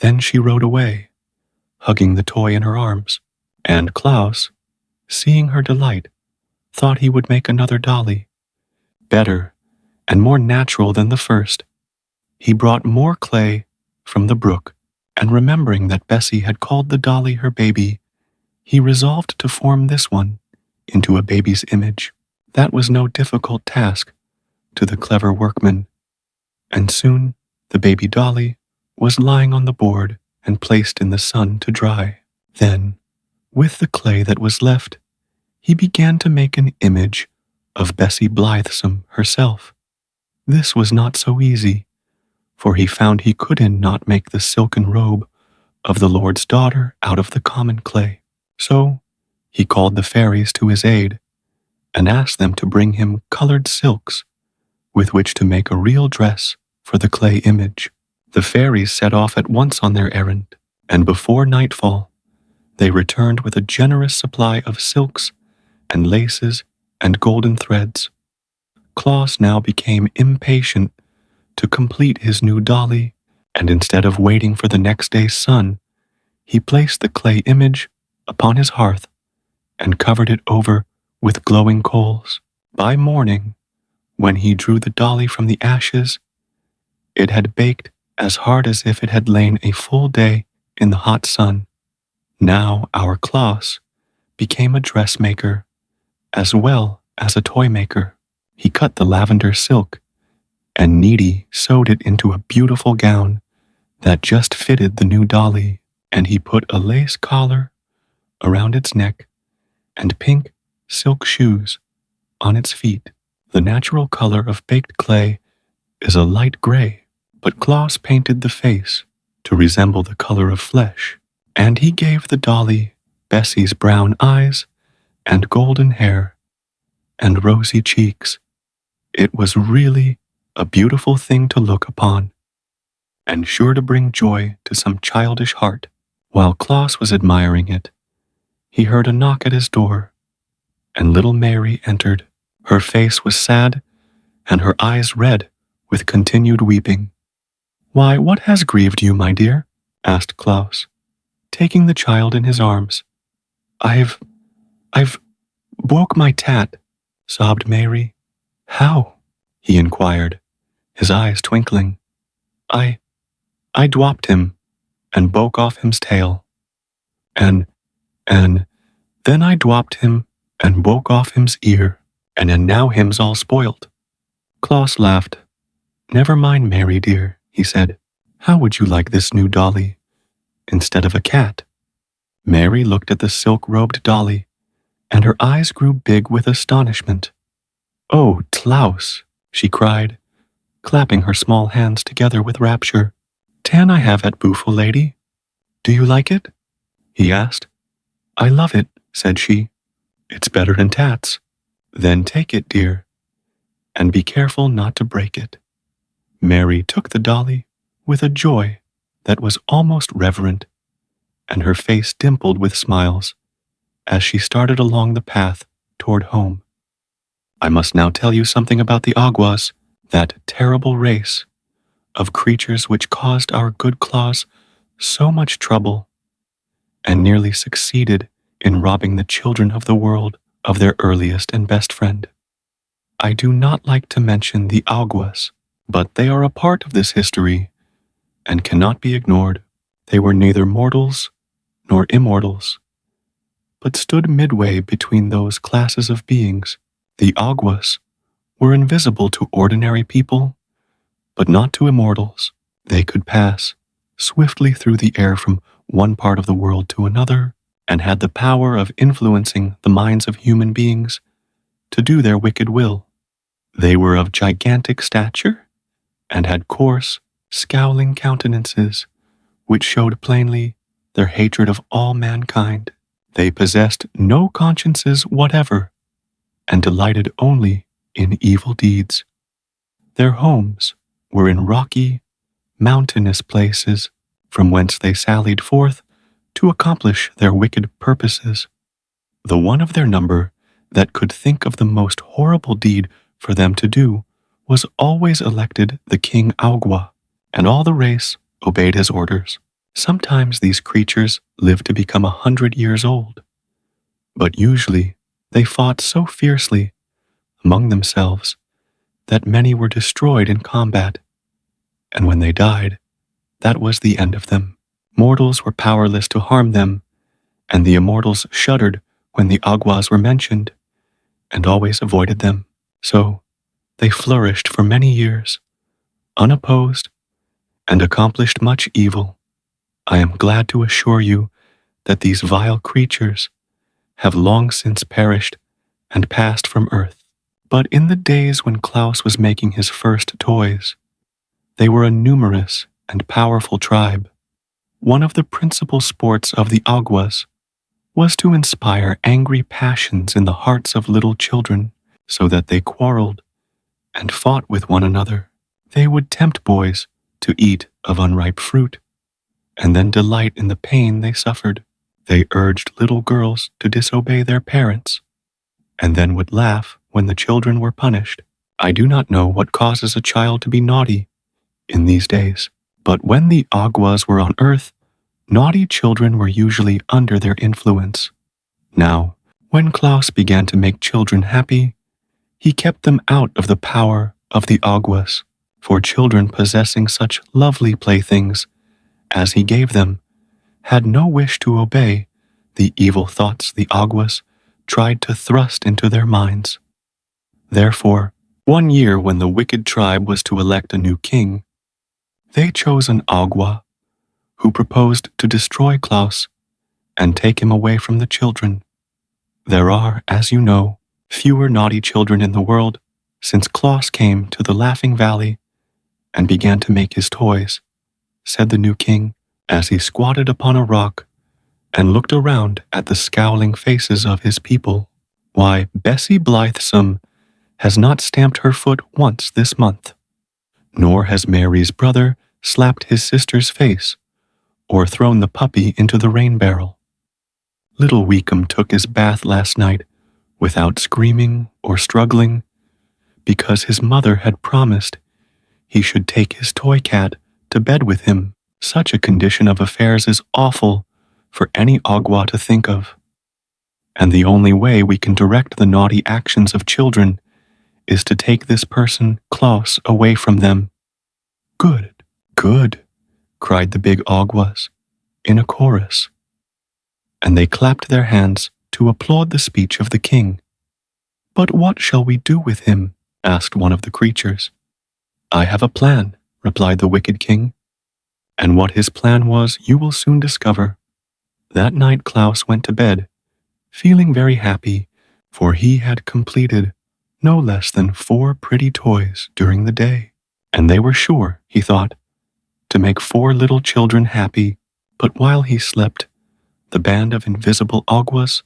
Then she rode away, hugging the toy in her arms, and Klaus, seeing her delight, thought he would make another dolly, better and more natural than the first. He brought more clay from the brook, and remembering that Bessie had called the dolly her baby, he resolved to form this one into a baby's image. That was no difficult task to the clever workman, and soon the baby dolly was lying on the board and placed in the sun to dry. Then, with the clay that was left, he began to make an image of Bessie Blithesome herself. This was not so easy, for he found he couldn't not make the silken robe of the Lord's daughter out of the common clay. So he called the fairies to his aid and asked them to bring him colored silks with which to make a real dress for the clay image. The fairies set off at once on their errand, and before nightfall, they returned with a generous supply of silks and laces and golden threads. Klaus now became impatient to complete his new dolly, and instead of waiting for the next day's sun, he placed the clay image upon his hearth and covered it over with glowing coals. By morning, when he drew the dolly from the ashes, it had baked as hard as if it had lain a full day in the hot sun. Now our Klaus became a dressmaker as well as a toy maker. He cut the lavender silk, and Needy sewed it into a beautiful gown that just fitted the new dolly, and he put a lace collar around its neck and pink silk shoes on its feet. The natural color of baked clay is a light gray, but Klaus painted the face to resemble the color of flesh, and he gave the dolly Bessie's brown eyes and golden hair and rosy cheeks. It was really a beautiful thing to look upon, and sure to bring joy to some childish heart. While Klaus was admiring it, he heard a knock at his door, and little Mary entered. Her face was sad, and her eyes red with continued weeping. "Why, what has grieved you, my dear?" asked Klaus, taking the child in his arms. I've broke my tat," sobbed Mary. "How?" he inquired, his eyes twinkling. I dropped him and broke off him's tail. And then I dropped him and broke off him's ear, and now him's all spoilt." Klaus laughed. "Never mind, Mary dear," he said. "How would you like this new dolly instead of a cat?" Mary looked at the silk-robed dolly, and her eyes grew big with astonishment. "Oh, Klaus," she cried, clapping her small hands together with rapture. "Tan I have at Booful lady. Do you like it?" he asked. "I love it," said she. "It's better than tats." "Then take it, dear, and be careful not to break it." Mary took the dolly with a joy that was almost reverent, and her face dimpled with smiles as she started along the path toward home. I must now tell you something about the Aguas, that terrible race of creatures which caused our good Klaus so much trouble and nearly succeeded in robbing the children of the world of their earliest and best friend. I do not like to mention the Aguas, but they are a part of this history and cannot be ignored. They were neither mortals nor immortals, but stood midway between those classes of beings. The Aguas were invisible to ordinary people, but not to immortals. They could pass swiftly through the air from one part of the world to another, and had the power of influencing the minds of human beings to do their wicked will. They were of gigantic stature, and had coarse, scowling countenances, which showed plainly their hatred of all mankind. They possessed no consciences whatever, and delighted only in evil deeds. Their homes were in rocky, mountainous places, from whence they sallied forth to accomplish their wicked purposes. The one of their number that could think of the most horrible deed for them to do was always elected the King Agua, and all the race obeyed his orders. Sometimes these creatures lived to become 100 years old, but usually they fought so fiercely among themselves that many were destroyed in combat, and when they died, that was the end of them. Mortals were powerless to harm them, and the immortals shuddered when the Aguas were mentioned, and always avoided them. So they flourished for many years, unopposed, and accomplished much evil. I am glad to assure you that these vile creatures have long since perished and passed from earth. But in the days when Klaus was making his first toys, they were a numerous and powerful tribe. One of the principal sports of the Aguas was to inspire angry passions in the hearts of little children so that they quarreled and fought with one another. They would tempt boys to eat of unripe fruit and then delight in the pain they suffered. They urged little girls to disobey their parents and then would laugh when the children were punished. I do not know what causes a child to be naughty in these days, but when the Aguas were on earth, naughty children were usually under their influence. Now, when Klaus began to make children happy, he kept them out of the power of the Aguas, for children possessing such lovely playthings as he gave them had no wish to obey the evil thoughts the Aguas tried to thrust into their minds. Therefore, one year when the wicked tribe was to elect a new king, they chose an Agua who proposed to destroy Klaus and take him away from the children. There are, as you know, fewer naughty children in the world since Klaus came to the Laughing Valley and began to make his toys, said the new king as he squatted upon a rock and looked around at the scowling faces of his people. Why, Bessie Blithesome has not stamped her foot once this month, nor has Mary's brother slapped his sister's face or thrown the puppy into the rain barrel. Little Weekum took his bath last night without screaming or struggling because his mother had promised he should take his toy cat to bed with him. Such a condition of affairs is awful for any Agua to think of, and the only way we can direct the naughty actions of children is to take this person, Klaus, away from them. Good, good, cried the big Aguas in a chorus, and they clapped their hands to applaud the speech of the king. But what shall we do with him? Asked one of the creatures. I have a plan, replied the wicked king, and what his plan was you will soon discover. That night Klaus went to bed, feeling very happy, for he had completed no less than 4 pretty toys during the day, and they were sure, he thought, to make 4 little children happy. But while he slept, the band of invisible Aguas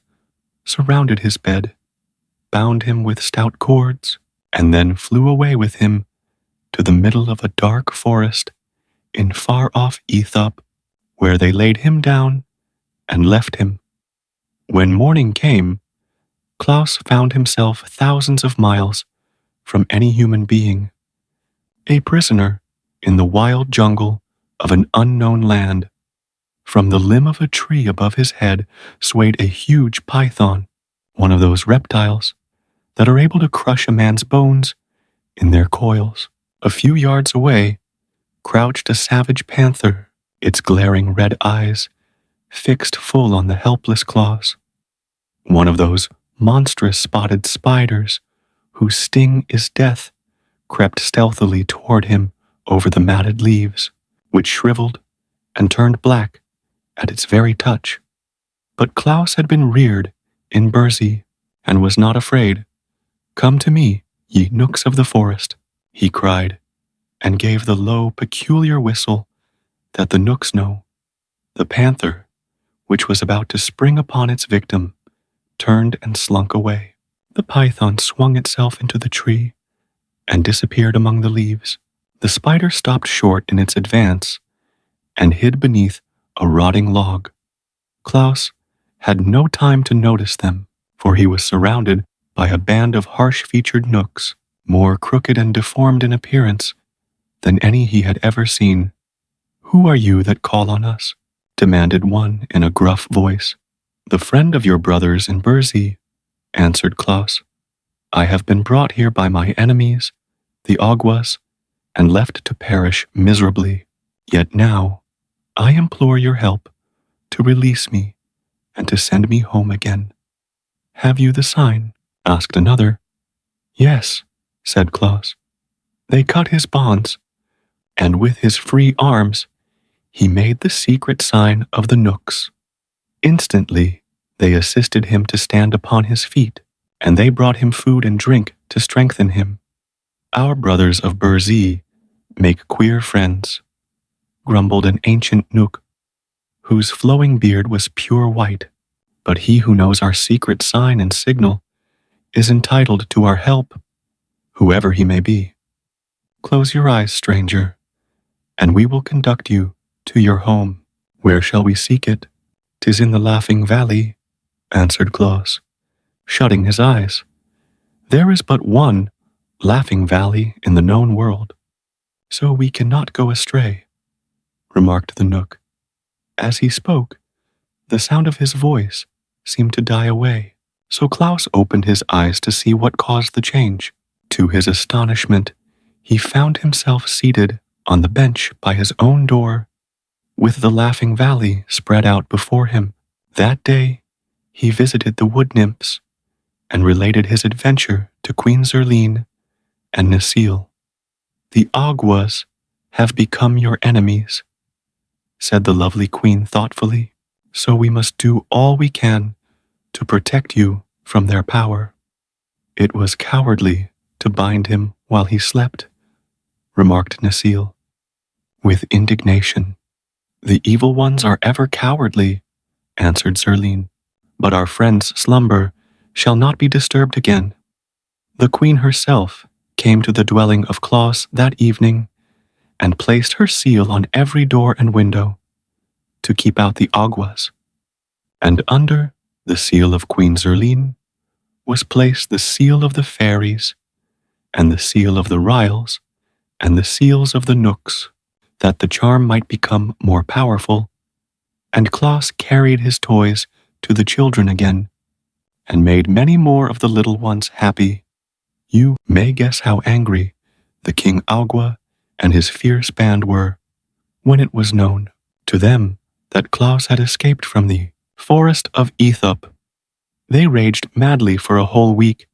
surrounded his bed, bound him with stout cords, and then flew away with him to the middle of a dark forest in far-off Aethop, where they laid him down and left him. When morning came, Klaus found himself thousands of miles from any human being, a prisoner in the wild jungle of an unknown land. From the limb of a tree above his head swayed a huge python, one of those reptiles that are able to crush a man's bones in their coils. A few yards away crouched a savage panther, its glaring red eyes fixed full on the helpless Klaus. One of those monstrous spotted spiders whose sting is death crept stealthily toward him over the matted leaves, which shriveled and turned black at its very touch. But Klaus had been reared in Burzy and was not afraid. Come to me, ye nooks of the forest, he cried, and gave the low, peculiar whistle that the nooks know. The panther, which was about to spring upon its victim, turned and slunk away. The python swung itself into the tree and disappeared among the leaves. The spider stopped short in its advance and hid beneath a rotting log. Klaus had no time to notice them, for he was surrounded by a band of harsh-featured nooks, more crooked and deformed in appearance than any he had ever seen, "Who are you that call on us?" demanded one in a gruff voice. "The friend of your brothers in Berzy," answered Klaus. "I have been brought here by my enemies, the Aguas, and left to perish miserably. Yet now I implore your help to release me and to send me home again." "Have you the sign?" asked another. "Yes," said Klaus. "They cut his bonds, and with his free arms he made the secret sign of the Nooks. Instantly they assisted him to stand upon his feet, and they brought him food and drink to strengthen him. Our brothers of Berzy make queer friends," grumbled an ancient Nook, whose flowing beard was pure white. "But he who knows our secret sign and signal is entitled to our help, whoever he may be. Close your eyes, stranger, and we will conduct you to your home." "Where shall we seek it?" "'Tis in the Laughing Valley," answered Klaus, shutting his eyes. "There is but one Laughing Valley in the known world, so we cannot go astray," remarked the Nook. As he spoke, the sound of his voice seemed to die away, so Klaus opened his eyes to see what caused the change. To his astonishment, he found himself seated on the bench by his own door, with the Laughing Valley spread out before him. That day, he visited the wood nymphs and related his adventure to Queen Zerline and Necile. "The Aguas have become your enemies," said the lovely queen thoughtfully, "so we must do all we can to protect you from their power." "It was cowardly to bind him while he slept," remarked Necile, with indignation. "The evil ones are ever cowardly," answered Zerline, "but our friend's slumber shall not be disturbed again." The queen herself came to the dwelling of Klaus that evening and placed her seal on every door and window to keep out the Aguas. And under the seal of Queen Zerline was placed the seal of the fairies and the seal of the Ryls and the seals of the Nooks, that the charm might become more powerful. And Klaus carried his toys to the children again and made many more of the little ones happy. You may guess how angry the King Agua and his fierce band were when it was known to them that Klaus had escaped from the forest of Aethup. They raged madly for a whole week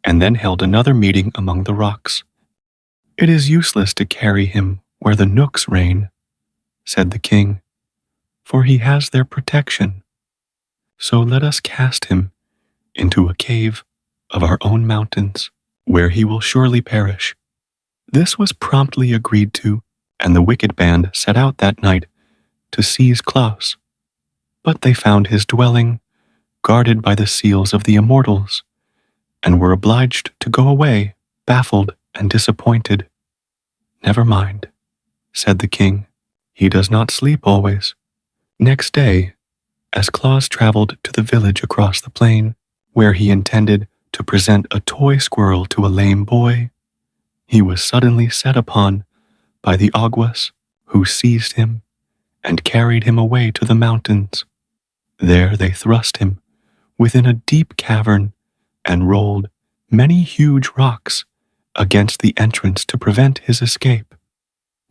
and then held another meeting among the rocks. "It is useless to carry him where the Nooks reign," said the king, "for he has their protection. So let us cast him into a cave of our own mountains, where he will surely perish." This was promptly agreed to, and the wicked band set out that night to seize Klaus. But they found his dwelling guarded by the seals of the immortals, and were obliged to go away, baffled and disappointed. "Never mind," said the king. "He does not sleep always." Next day, as Klaus traveled to the village across the plain, where he intended to present a toy squirrel to a lame boy, he was suddenly set upon by the Aguas, who seized him and carried him away to the mountains. There they thrust him within a deep cavern and rolled many huge rocks against the entrance to prevent his escape.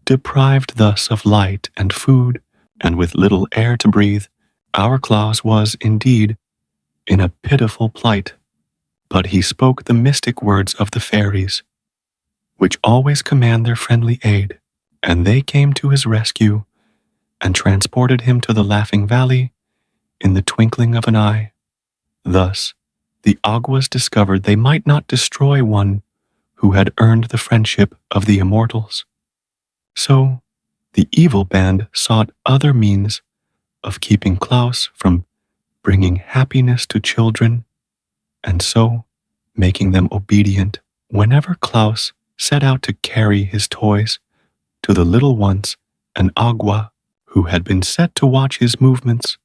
Deprived thus of light and food, and with little air to breathe, our Klaus was, indeed, in a pitiful plight. But he spoke the mystic words of the fairies, which always command their friendly aid, and they came to his rescue and transported him to the Laughing Valley in the twinkling of an eye. Thus, the Aguas discovered they might not destroy one who had earned the friendship of the immortals. So, the evil band sought other means of keeping Klaus from bringing happiness to children, and so making them obedient. Whenever Klaus set out to carry his toys to the little ones, an Agua, who had been set to watch his movements,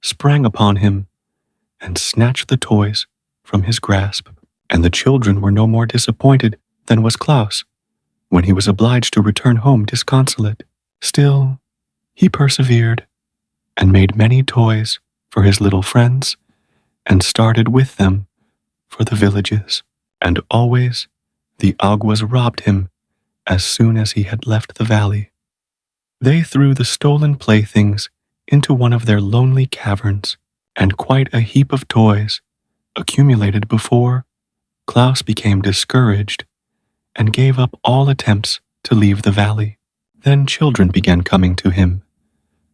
sprang upon him and snatched the toys from his grasp, and the children were no more disappointed than was Klaus when he was obliged to return home disconsolate. Still, He persevered and made many toys for his little friends and started with them for the villages. And always the Aguas robbed him as soon as he had left the valley. They threw the stolen playthings into one of their lonely caverns, and quite a heap of toys accumulated before Klaus became discouraged and gave up all attempts to leave the valley. Then children began coming to him,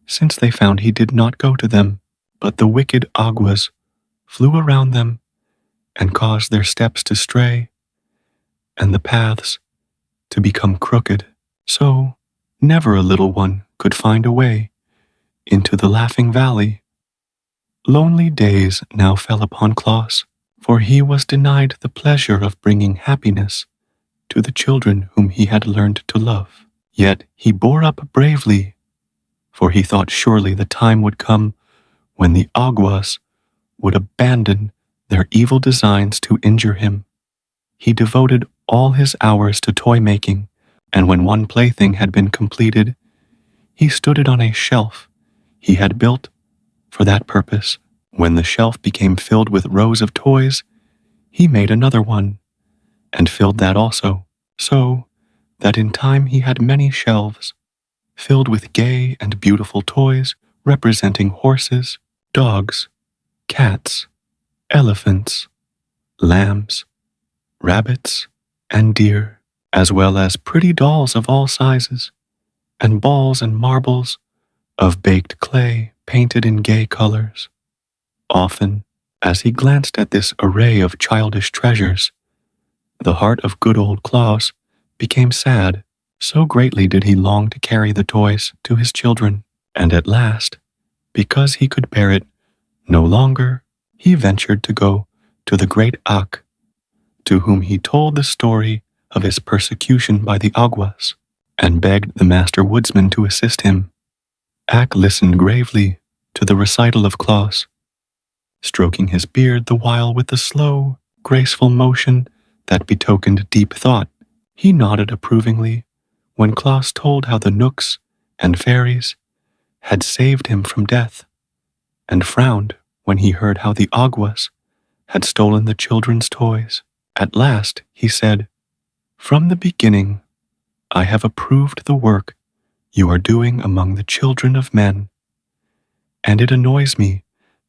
since they found he did not go to them, but the wicked Aguas flew around them and caused their steps to stray and the paths to become crooked. So never a little one could find a way into the Laughing Valley. Lonely days now fell upon Klaus, for he was denied the pleasure of bringing happiness to the children whom he had learned to love. Yet he bore up bravely, for he thought surely the time would come when the Aguas would abandon their evil designs to injure him. He devoted all his hours to toy making, and when one plaything had been completed, he stood it on a shelf he had built for that purpose. When the shelf became filled with rows of toys, he made another one, and filled that also, so that in time he had many shelves filled with gay and beautiful toys representing horses, dogs, cats, elephants, lambs, rabbits, and deer, as well as pretty dolls of all sizes, and balls and marbles of baked clay painted in gay colors. Often, as he glanced at this array of childish treasures, the heart of good old Klaus became sad, so greatly did he long to carry the toys to his children, and at last, because he could bear it no longer, he ventured to go to the great Ak, to whom he told the story of his persecution by the Aguas, and begged the master woodsman to assist him. Ak listened gravely to the recital of Klaus, stroking his beard the while with the slow, graceful motion that betokened deep thought. He nodded approvingly when Klaus told how the Nooks and fairies had saved him from death, and frowned when he heard how the Aguas had stolen the children's toys. At last he said, "From the beginning, I have approved the work you are doing among the children of men, and it annoys me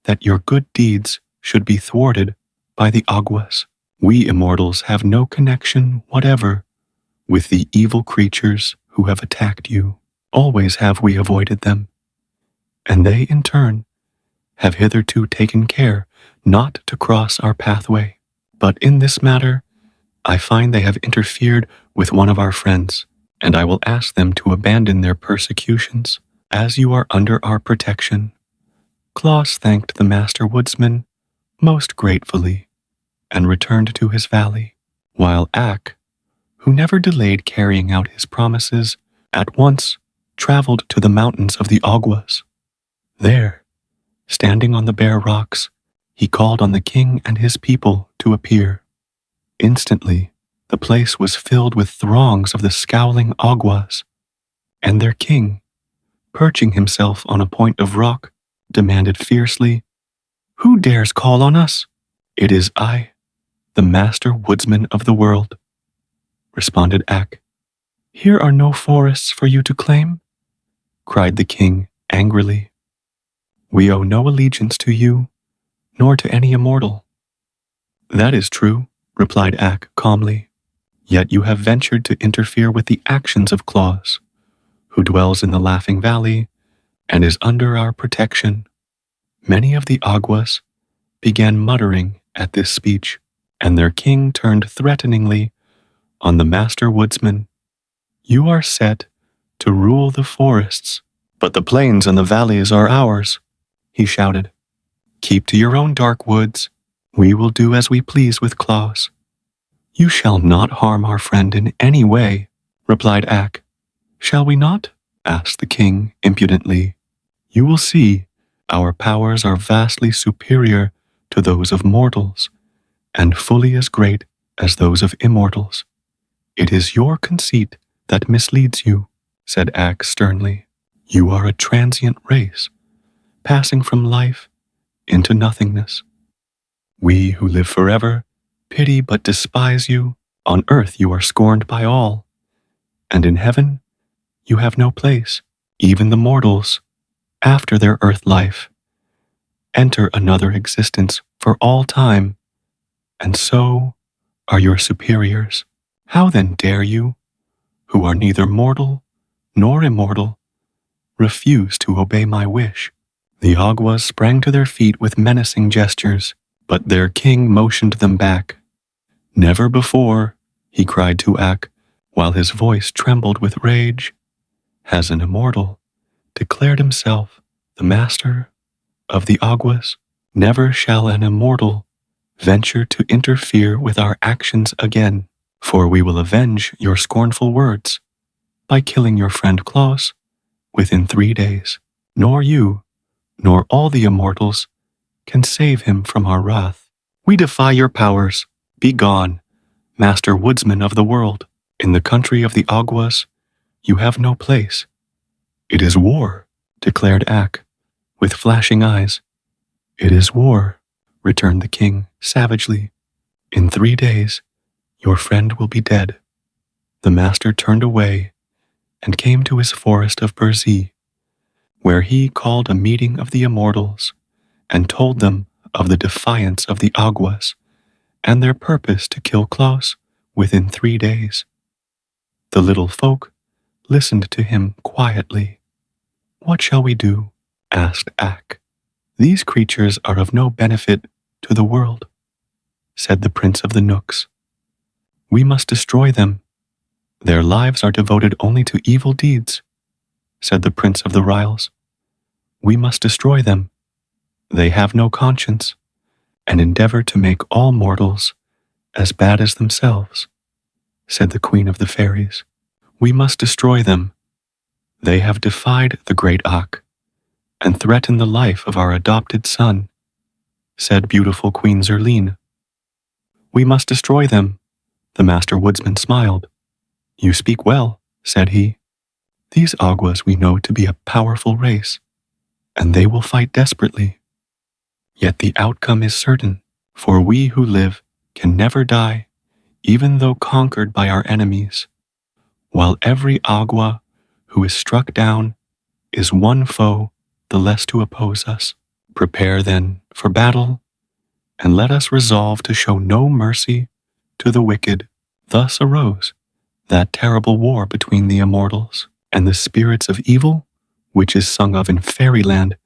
that your good deeds should be thwarted by the Aguas. We immortals have no connection whatever with the evil creatures who have attacked you. Always have we avoided them, and they in turn have hitherto taken care not to cross our pathway. But in this matter, I find they have interfered with one of our friends, and I will ask them to abandon their persecutions, as you are under our protection." Klaus thanked the master woodsman most gratefully and returned to his valley, while Ak, who never delayed carrying out his promises, at once traveled to the mountains of the Aguas. There, standing on the bare rocks, he called on the king and his people to appear. Instantly, the place was filled with throngs of the scowling Aguas, and their king, perching himself on a point of rock, demanded fiercely, "Who dares call on us?" "It is I, the master woodsman of the world," responded Ak. "Here are no forests for you to claim," cried the king angrily. "We owe no allegiance to you, nor to any immortal." "That is true," replied Ak calmly. "Yet you have ventured to interfere with the actions of Klaus, who dwells in the Laughing Valley and is under our protection." Many of the Aguas began muttering at this speech, and their king turned threateningly on the master woodsman. "You are set to rule the forests, but the plains and the valleys are ours," he shouted. "Keep to your own dark woods. We will do as we please with Klaus." "You shall not harm our friend in any way," replied Ak. "Shall we not?" asked the king impudently. "You will see our powers are vastly superior to those of mortals, and fully as great as those of immortals. It is your conceit that misleads you," said Ak sternly. You are a transient race, passing from life into nothingness. We who live forever pity but despise you. On earth you are scorned by all, and in heaven you have no place. Even the mortals, after their earth life, enter another existence for all time, and so are your superiors. How then dare you, who are neither mortal nor immortal, refuse to obey my wish? The Aguas sprang to their feet with menacing gestures, but their king motioned them back. Never before, he cried to Ak, while his voice trembled with rage, has an immortal declared himself the master of the Aguas. Never shall an immortal venture to interfere with our actions again, for we will avenge your scornful words by killing your friend Klaus within 3 days. Nor you, nor all the immortals can save him from our wrath. We defy your powers. Be gone, master woodsman of the world. In the country of the Aguas, you have no place. It is war, declared Ak, with flashing eyes. It is war, returned the king savagely. In 3 days, your friend will be dead. The master turned away and came to his forest of Berzy, where he called a meeting of the immortals and told them of the defiance of the Aguas and their purpose to kill Klaus within 3 days. The little folk listened to him quietly. What shall we do? Asked Ak. These creatures are of no benefit to the world, said the prince of the Nooks. We must destroy them. Their lives are devoted only to evil deeds, said the prince of the Ryls. We must destroy them. They have no conscience, and endeavor to make all mortals as bad as themselves, said the queen of the fairies. We must destroy them. They have defied the great Ak and threatened the life of our adopted son, said beautiful Queen Zerline. We must destroy them. The master woodsman smiled. You speak well, said he. These Aguas we know to be a powerful race, and they will fight desperately. Yet the outcome is certain, for we who live can never die, even though conquered by our enemies, while every Agua who is struck down is one foe the less to oppose us. Prepare then for battle, and let us resolve to show no mercy to the wicked. Thus arose that terrible war between the immortals and the spirits of evil, which is sung of in fairyland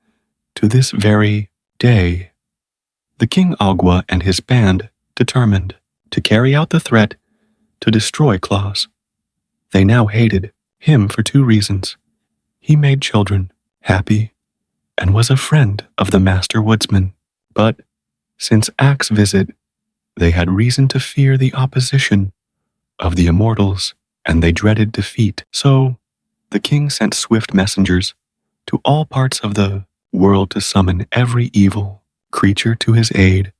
to this very day. The King Agua and his band determined to carry out the threat to destroy Klaus. They now hated him for 2 reasons. He made children happy and was a friend of the master woodsman. But since Ak's visit, they had reason to fear the opposition of the immortals, and they dreaded defeat. So the king sent swift messengers to all parts of the world to summon every evil creature to his aid.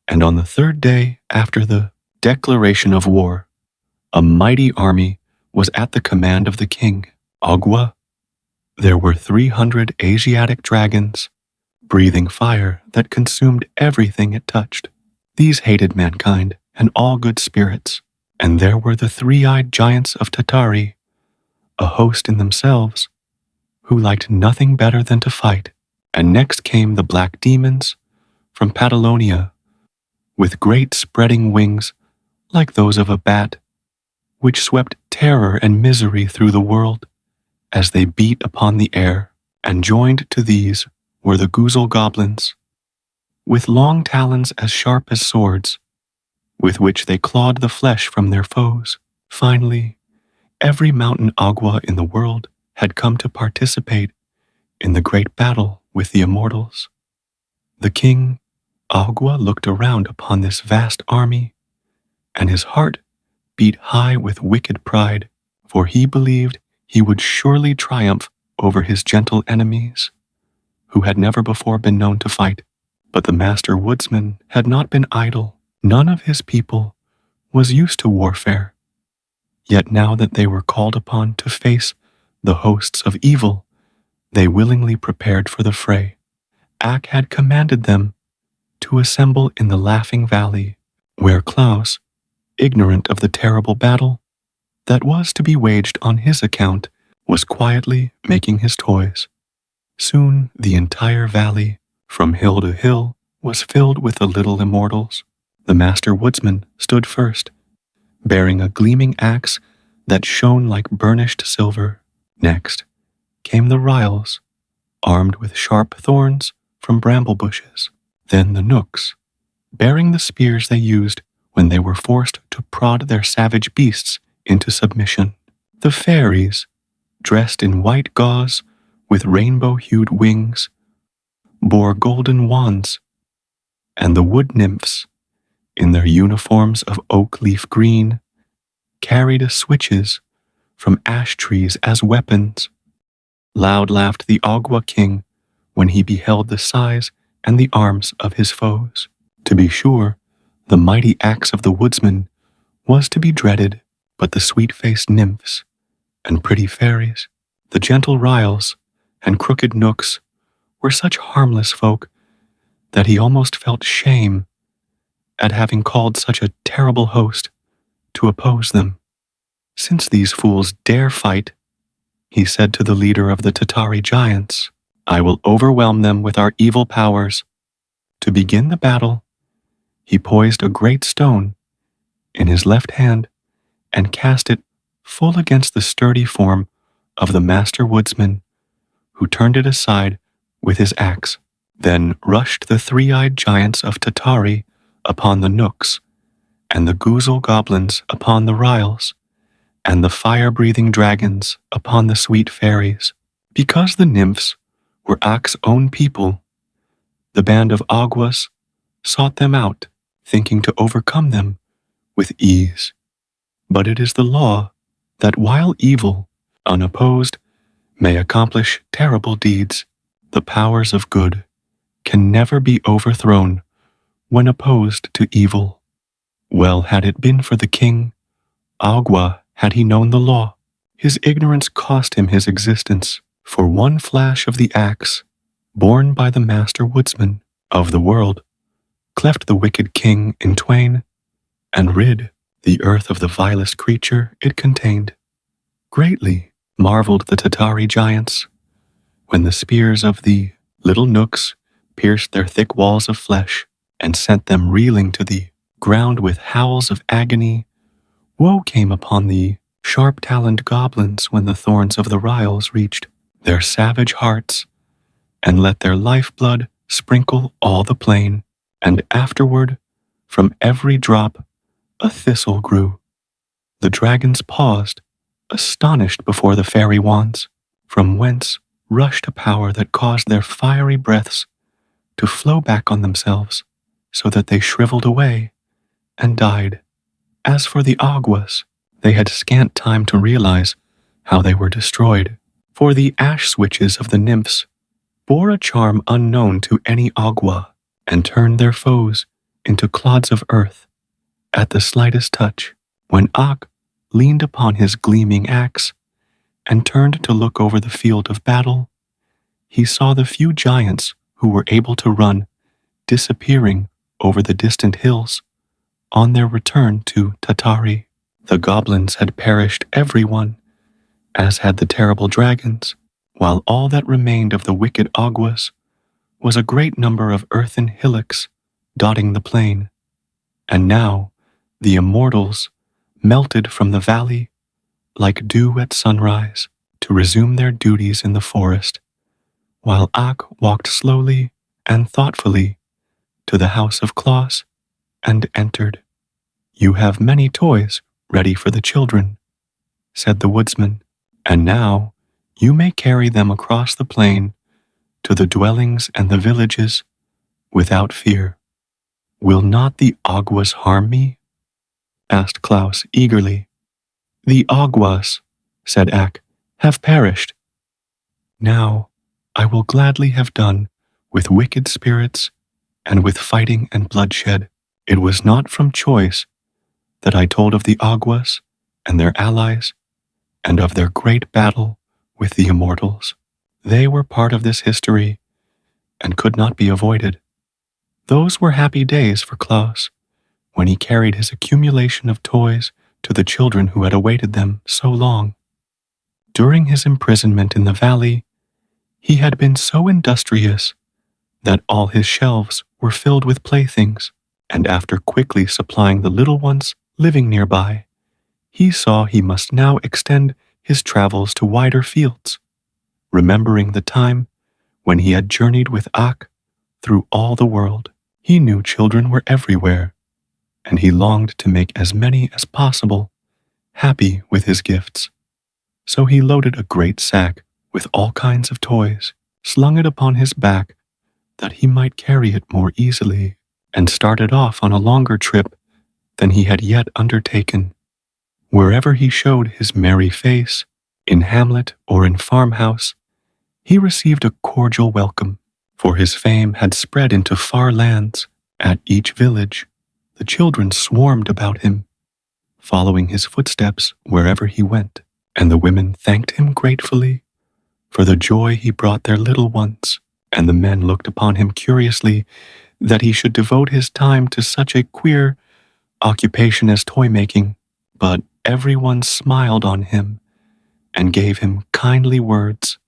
And on the 3rd day after the declaration of war, a mighty army was at the command of the king, Agua. There were 300 Asiatic dragons, breathing fire that consumed everything it touched. These hated mankind and all good spirits. And there were the 3-eyed giants of Tatari, a host in themselves, who liked nothing better than to fight. And next came the black demons from Patagonia, with great spreading wings like those of a bat, which swept terror and misery through the world as they beat upon the air. And joined to these were the Guzel goblins, with long talons as sharp as swords, with which they clawed the flesh from their foes. Finally, every mountain Agua in the world had come to participate in the great battle with the immortals. The king, Agua, looked around upon this vast army, and his heart beat high with wicked pride, for he believed he would surely triumph over his gentle enemies, who had never before been known to fight. But the master woodsman had not been idle. None of his people was used to warfare. Yet now that they were called upon to face the hosts of evil They willingly prepared for the fray. Ak had commanded them to assemble in the Laughing Valley, where Klaus, ignorant of the terrible battle that was to be waged on his account, was quietly making his toys. Soon the entire valley, from hill to hill, was filled with the little immortals. The master woodsman stood first, bearing a gleaming axe that shone like burnished silver. Next came the Ryls, armed with sharp thorns from bramble bushes. Then the Knooks, bearing the spears they used when they were forced to prod their savage beasts into submission. The fairies, dressed in white gauze with rainbow-hued wings, bore golden wands, and the wood nymphs, in their uniforms of oak leaf green, carried switches from ash trees as weapons. Loud laughed the Agua King when he beheld the size and the arms of his foes. To be sure, the mighty axe of the woodsman was to be dreaded, but the sweet-faced nymphs and pretty fairies, the gentle Ryls and crooked Knooks, were such harmless folk that he almost felt shame at having called such a terrible host to oppose them. Since these fools dare fight, he said to the leader of the Tatari giants, I will overwhelm them with our evil powers. To begin the battle, he poised a great stone in his left hand and cast it full against the sturdy form of the master woodsman, who turned it aside with his axe. Then rushed the three-eyed giants of Tatari upon the Knooks, and the Goozle goblins upon the Ryls, and the fire-breathing dragons upon the sweet fairies. Because the nymphs were Ak's own people, the band of Aguas sought them out, thinking to overcome them with ease. But it is the law that while evil, unopposed, may accomplish terrible deeds, the powers of good can never be overthrown when opposed to evil. Well had it been for the king, Agua, had he known the law. His ignorance cost him his existence, for one flash of the axe, borne by the master woodsman of the world, cleft the wicked king in twain, and rid the earth of the vilest creature it contained. Greatly marveled the Tatari giants when the spears of the little Knooks pierced their thick walls of flesh and sent them reeling to the ground with howls of agony. Woe came upon the sharp-taloned goblins when the thorns of the Ryls reached their savage hearts and let their lifeblood sprinkle all the plain, and afterward, from every drop, a thistle grew. The dragons paused, astonished before the fairy wands, from whence rushed a power that caused their fiery breaths to flow back on themselves, so that they shriveled away and died. As for the Aguas, they had scant time to realize how they were destroyed, for the ash switches of the nymphs bore a charm unknown to any Agua, and turned their foes into clods of earth at the slightest touch. When Ak leaned upon his gleaming axe and turned to look over the field of battle, he saw the few giants who were able to run disappearing over the distant hills on their return to Tatari. The goblins had perished everyone, as had the terrible dragons, while all that remained of the wicked Aguas was a great number of earthen hillocks dotting the plain. And now the immortals melted from the valley like dew at sunrise to resume their duties in the forest, while Ak walked slowly and thoughtfully to the house of Klaus and entered. You have many toys ready for the children, said the woodsman, and now you may carry them across the plain to the dwellings and the villages without fear. Will not the Aguas harm me? Asked Klaus eagerly. The Aguas, said Ak, have perished. Now I will gladly have done with wicked spirits and with fighting and bloodshed. It was not from choice that I told of the Aguas and their allies, and of their great battle with the immortals. They were part of this history and could not be avoided. Those were happy days for Klaus, when he carried his accumulation of toys to the children who had awaited them so long. During his imprisonment in the valley, he had been so industrious that all his shelves were filled with playthings, and after quickly supplying the little ones living nearby, he saw he must now extend his travels to wider fields, remembering the time when he had journeyed with Ak through all the world. He knew children were everywhere, and he longed to make as many as possible happy with his gifts. So he loaded a great sack with all kinds of toys, slung it upon his back that he might carry it more easily, and started off on a longer trip than he had yet undertaken. Wherever he showed his merry face, in hamlet or in farmhouse, he received a cordial welcome, for his fame had spread into far lands. At each village, the children swarmed about him, following his footsteps wherever he went, and the women thanked him gratefully for the joy he brought their little ones, and the men looked upon him curiously that he should devote his time to such a queer occupation as toy-making, but everyone smiled on him and gave him kindly words,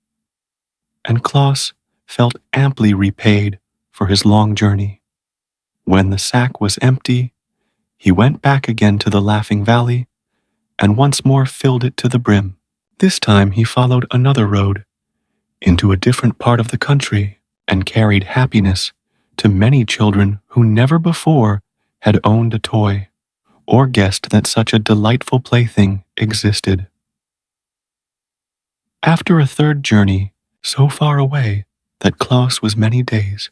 and Klaus felt amply repaid for his long journey. When the sack was empty, he went back again to the Laughing Valley and once more filled it to the brim. This time he followed another road into a different part of the country and carried happiness to many children who never before had owned a toy or guessed that such a delightful plaything existed. After a third journey, so far away that Klaus was many days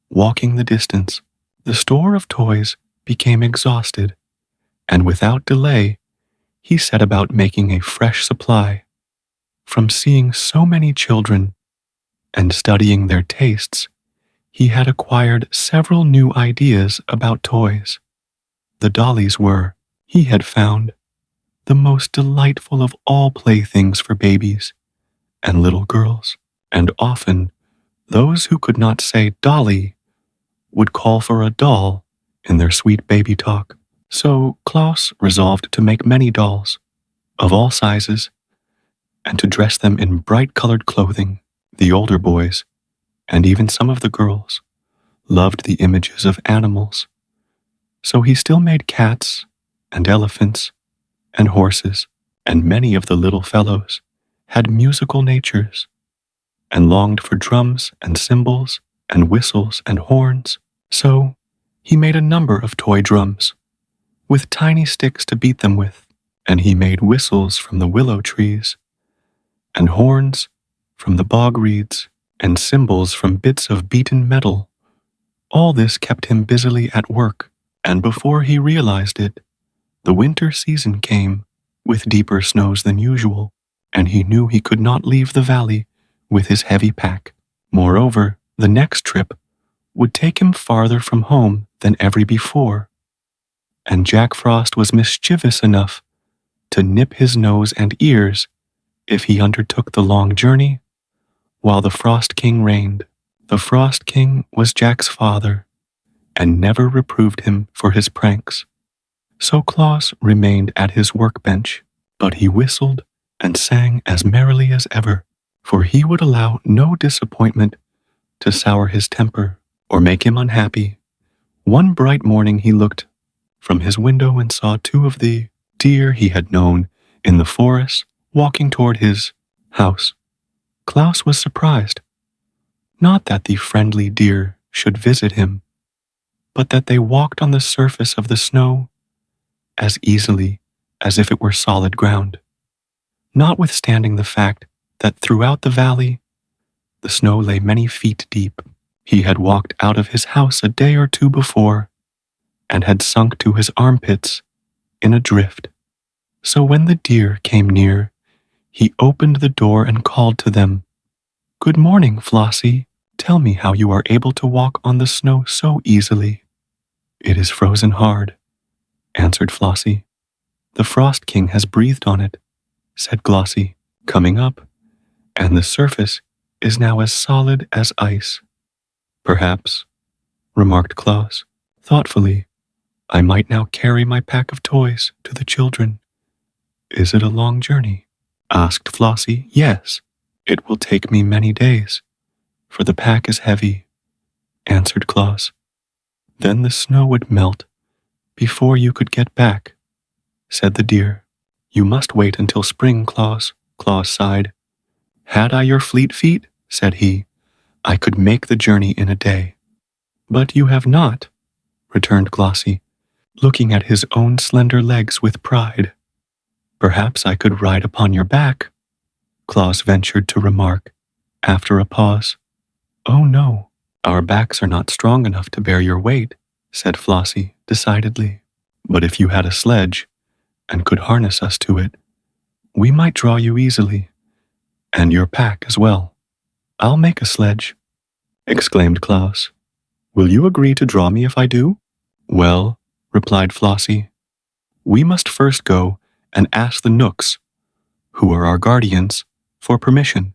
walking the distance, the store of toys became exhausted, and without delay, he set about making a fresh supply. From seeing so many children and studying their tastes, he had acquired several new ideas about toys. The dollies were, he had found, the most delightful of all playthings for babies and little girls, and often those who could not say dolly would call for a doll in their sweet baby talk. So Klaus resolved to make many dolls of all sizes and to dress them in bright-colored clothing. The older boys, and even some of the girls, loved the images of animals, so he still made cats and elephants and horses, and many of the little fellows had musical natures and longed for drums and cymbals and whistles and horns. So he made a number of toy drums with tiny sticks to beat them with, and he made whistles from the willow trees and horns from the bog reeds and cymbals from bits of beaten metal. All this kept him busily at work, and before he realized it, the winter season came with deeper snows than usual, and he knew he could not leave the valley with his heavy pack. Moreover, the next trip would take him farther from home than ever before, and Jack Frost was mischievous enough to nip his nose and ears if he undertook the long journey while the Frost King reigned. The Frost King was Jack's father, and never reproved him for his pranks. So Klaus remained at his workbench, but he whistled and sang as merrily as ever, for he would allow no disappointment to sour his temper or make him unhappy. One bright morning he looked from his window and saw two of the deer he had known in the forest walking toward his house. Klaus was surprised, not that the friendly deer should visit him, but that they walked on the surface of the snow as easily as if it were solid ground. Notwithstanding the fact that throughout the valley the snow lay many feet deep, he had walked out of his house a day or two before and had sunk to his armpits in a drift. So when the deer came near, he opened the door and called to them, "Good morning, Flossie. Tell me how you are able to walk on the snow so easily." "It is frozen hard," answered Flossie. "The Frost King has breathed on it," said Glossie, "coming up, and the surface is now as solid as ice. Perhaps, remarked Klaus, thoughtfully, I might now carry my pack of toys to the children. Is it a long journey? Asked Flossie. Yes, it will take me many days, for the pack is heavy, answered Klaus. Then the snow would melt before you could get back, said the deer. You must wait until spring, Klaus sighed. Had I your fleet feet, said he, I could make the journey in a day. But you have not, returned Glossie, looking at his own slender legs with pride. Perhaps I could ride upon your back, Klaus ventured to remark, after a pause. Oh no, our backs are not strong enough to bear your weight, said Flossie decidedly. But if you had a sledge, and could harness us to it, we might draw you easily, and your pack as well. I'll make a sledge, exclaimed Klaus. Will you agree to draw me if I do? Well, replied Flossie, we must first go and ask the Knooks, who are our guardians, for permission.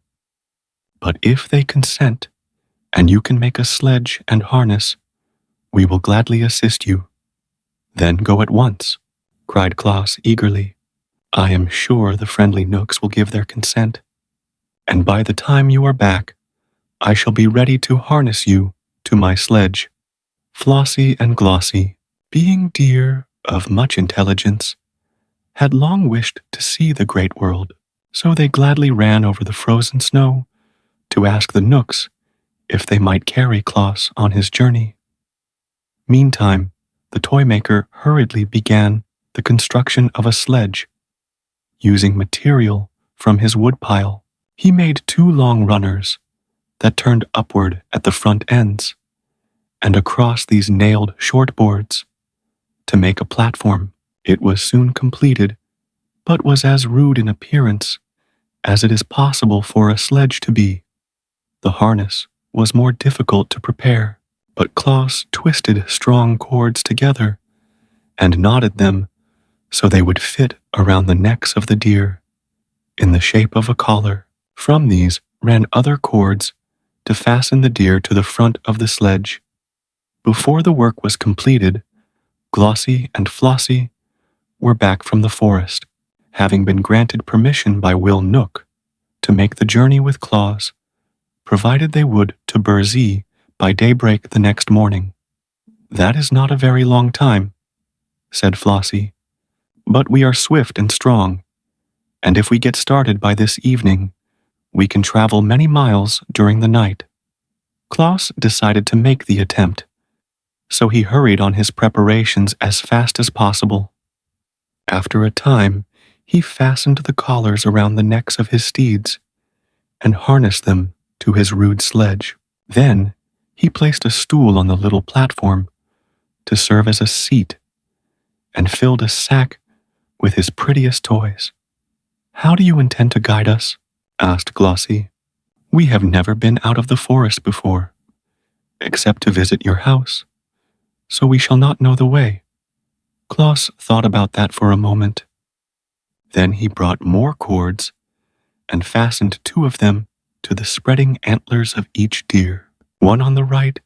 But if they consent, and you can make a sledge and harness, we will gladly assist you. Then go at once, cried Klaus eagerly. I am sure the friendly Knooks will give their consent, and by the time you are back, I shall be ready to harness you to my sledge. Flossie and Glossie, being deer of much intelligence, had long wished to see the great world, so they gladly ran over the frozen snow to ask the Knooks if they might carry Klaus on his journey. Meantime, the toy maker hurriedly began the construction of a sledge. Using material from his woodpile, he made 2 long runners that turned upward at the front ends, and across these nailed short boards to make a platform. It was soon completed, but was as rude in appearance as it is possible for a sledge to be. The harness was more difficult to prepare, but Klaus twisted strong cords together and knotted them so they would fit around the necks of the deer in the shape of a collar. From these ran other cords to fasten the deer to the front of the sledge. Before the work was completed, Glossie and Flossie were back from the forest, having been granted permission by Will Knook to make the journey with Klaus, provided they would to Burzee by daybreak the next morning. That is not a very long time, said Flossie, but we are swift and strong, and if we get started by this evening, we can travel many miles during the night. Klaus decided to make the attempt, so he hurried on his preparations as fast as possible. After a time, he fastened the collars around the necks of his steeds and harnessed them to his rude sledge. Then he placed a stool on the little platform to serve as a seat and filled a sack with his prettiest toys. How do you intend to guide us? Asked Glossie. We have never been out of the forest before, except to visit your house, so we shall not know the way. Klaus thought about that for a moment. Then he brought more cords and fastened 2 of them to the spreading antlers of each deer, one on the right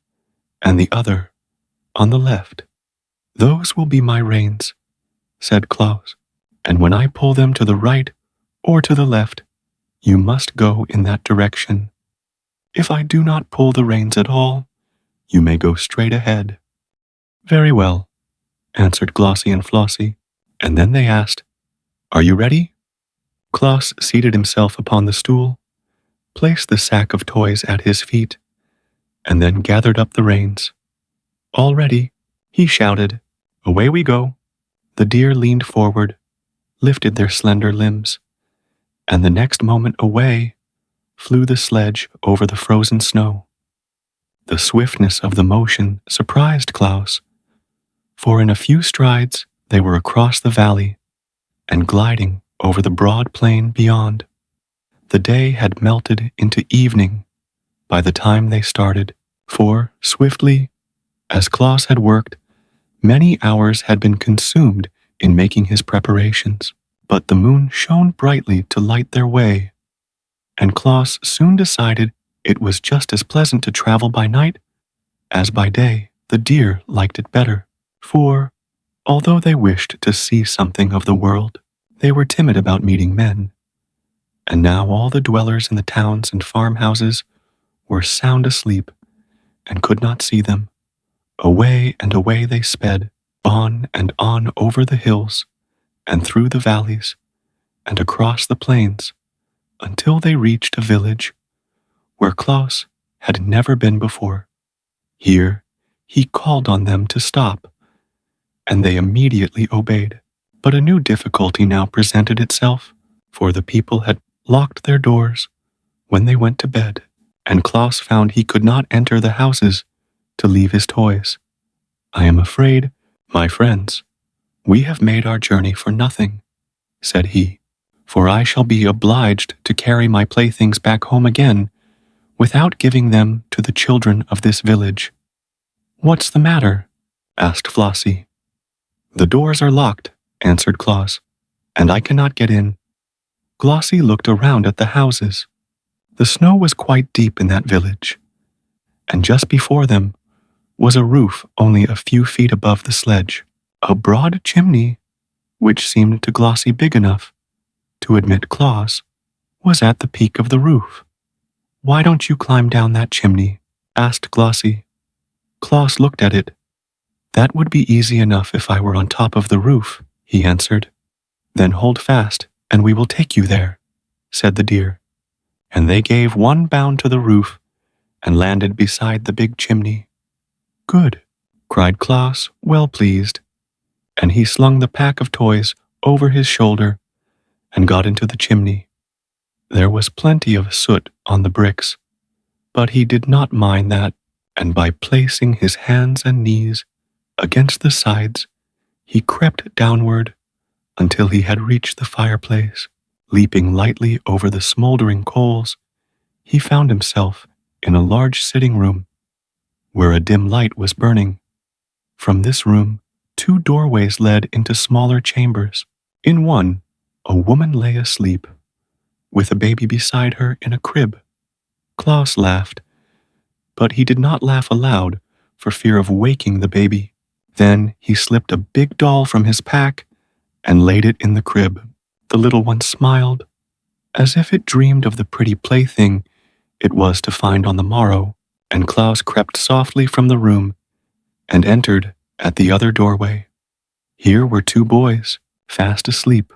and the other on the left. Those will be my reins, said Klaus, and when I pull them to the right or to the left, you must go in that direction. If I do not pull the reins at all, you may go straight ahead. Very well, answered Glossie and Flossie, and then they asked, Are you ready? Klaus seated himself upon the stool, placed the sack of toys at his feet, and then gathered up the reins. All ready, he shouted. Away we go. The deer leaned forward, lifted their slender limbs, and the next moment away flew the sledge over the frozen snow. The swiftness of the motion surprised Klaus, for in a few strides they were across the valley and gliding over the broad plain beyond. The day had melted into evening by the time they started, for, swiftly, as Klaus had worked, many hours had been consumed in making his preparations, but the moon shone brightly to light their way, and Klaus soon decided It was just as pleasant to travel by night as by day. The deer liked it better, for, although they wished to see something of the world, they were timid about meeting men. And now all the dwellers in the towns and farmhouses were sound asleep and could not see them. Away and away they sped, on and on over the hills, and through the valleys, and across the plains, until they reached a village where Klaus had never been before. Here he called on them to stop, and they immediately obeyed. But a new difficulty now presented itself, for the people had locked their doors when they went to bed, and Klaus found he could not enter the houses to leave his toys. "I am afraid, my friends, we have made our journey for nothing," said he, "for I shall be obliged to carry my playthings back home again without giving them to the children of this village." "What's the matter?" asked Flossie. "The doors are locked," answered Klaus, "and I cannot get in." Glossie looked around at the houses. The snow was quite deep in that village, and just before them was a roof only a few feet above the sledge. A broad chimney, which seemed to Glossie big enough to admit Klaus, was at the peak of the roof. "Why don't you climb down that chimney?" asked Glossie. Klaus looked at it. "That would be easy enough if I were on top of the roof," he answered. "Then hold fast, and we will take you there," said the deer. And they gave one bound to the roof and landed beside the big chimney. "Good," cried Klaus, well pleased, and he slung the pack of toys over his shoulder and got into the chimney. There was plenty of soot on the bricks, but he did not mind that, and by placing his hands and knees against the sides, he crept downward until he had reached the fireplace. Leaping lightly over the smoldering coals, he found himself in a large sitting room where a dim light was burning. From this room, 2 doorways led into smaller chambers. In one, a woman lay asleep, with a baby beside her in a crib. Klaus laughed, but he did not laugh aloud for fear of waking the baby. Then he slipped a big doll from his pack and laid it in the crib. The little one smiled, as if it dreamed of the pretty plaything it was to find on the morrow, and Klaus crept softly from the room and entered at the other doorway. Here were 2 boys, fast asleep,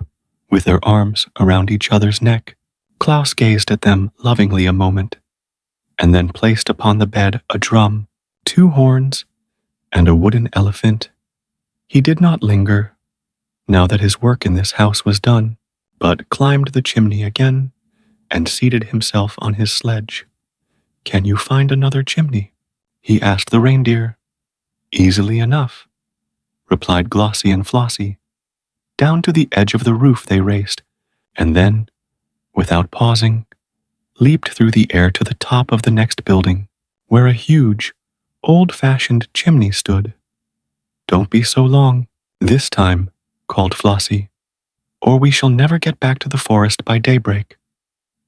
with their arms around each other's neck. Klaus gazed at them lovingly a moment, and then placed upon the bed a drum, 2 horns, and a wooden elephant. He did not linger, now that his work in this house was done, but climbed the chimney again and seated himself on his sledge. "Can you find another chimney?" he asked the reindeer. "Easily enough," replied Glossie and Flossie. Down to the edge of the roof they raced, and then, without pausing, leaped through the air to the top of the next building, where a huge, old-fashioned chimney stood. "Don't be so long, this time," called Flossie, "or we shall never get back to the forest by daybreak."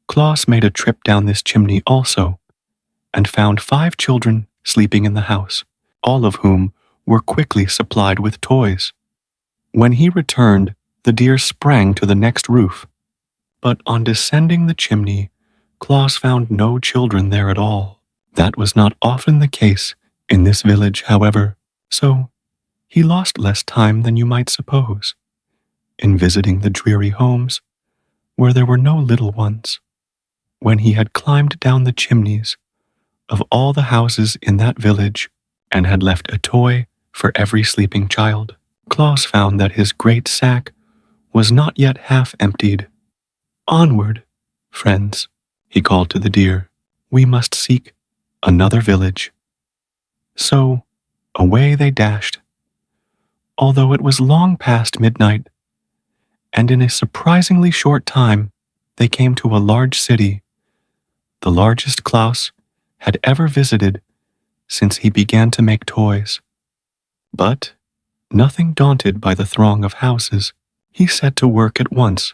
Klaus made a trip down this chimney also, and found 5 children sleeping in the house, all of whom were quickly supplied with toys. When he returned, the deer sprang to the next roof, but on descending the chimney, Klaus found no children there at all. That was not often the case in this village, however, so he lost less time than you might suppose in visiting the dreary homes where there were no little ones. When he had climbed down the chimneys of all the houses in that village and had left a toy for every sleeping child, Klaus found that his great sack was not yet half emptied. "Onward, friends," he called to the deer. "We must seek another village." So away they dashed, although it was long past midnight, and in a surprisingly short time they came to a large city, the largest Klaus had ever visited since he began to make toys. But, nothing daunted by the throng of houses, he set to work at once,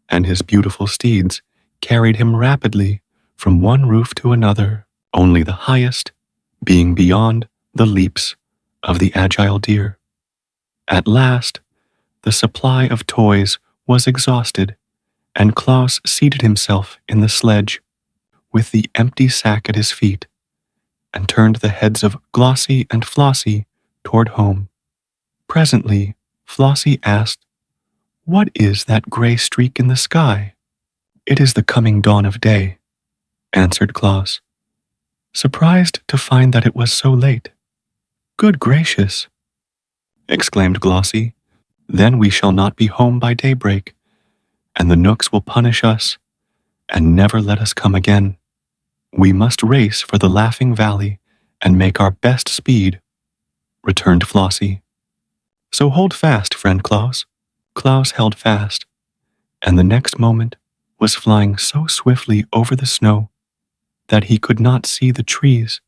and his beautiful steeds carried him rapidly from one roof to another, only the highest being beyond the leaps of the agile deer. At last, the supply of toys was exhausted, and Klaus seated himself in the sledge with the empty sack at his feet and turned the heads of Glossie and Flossie toward home. Presently, Flossie asked, "What is that gray streak in the sky?" "It is the coming dawn of day," answered Klaus, surprised to find that it was so late. "Good gracious!" exclaimed Glossie. "Then we shall not be home by daybreak, and the Knooks will punish us and never let us come again. We must race for the Laughing Valley and make our best speed," returned Flossie. "So hold fast, friend Klaus." Klaus held fast, and the next moment was flying so swiftly over the snow that he could not see the trees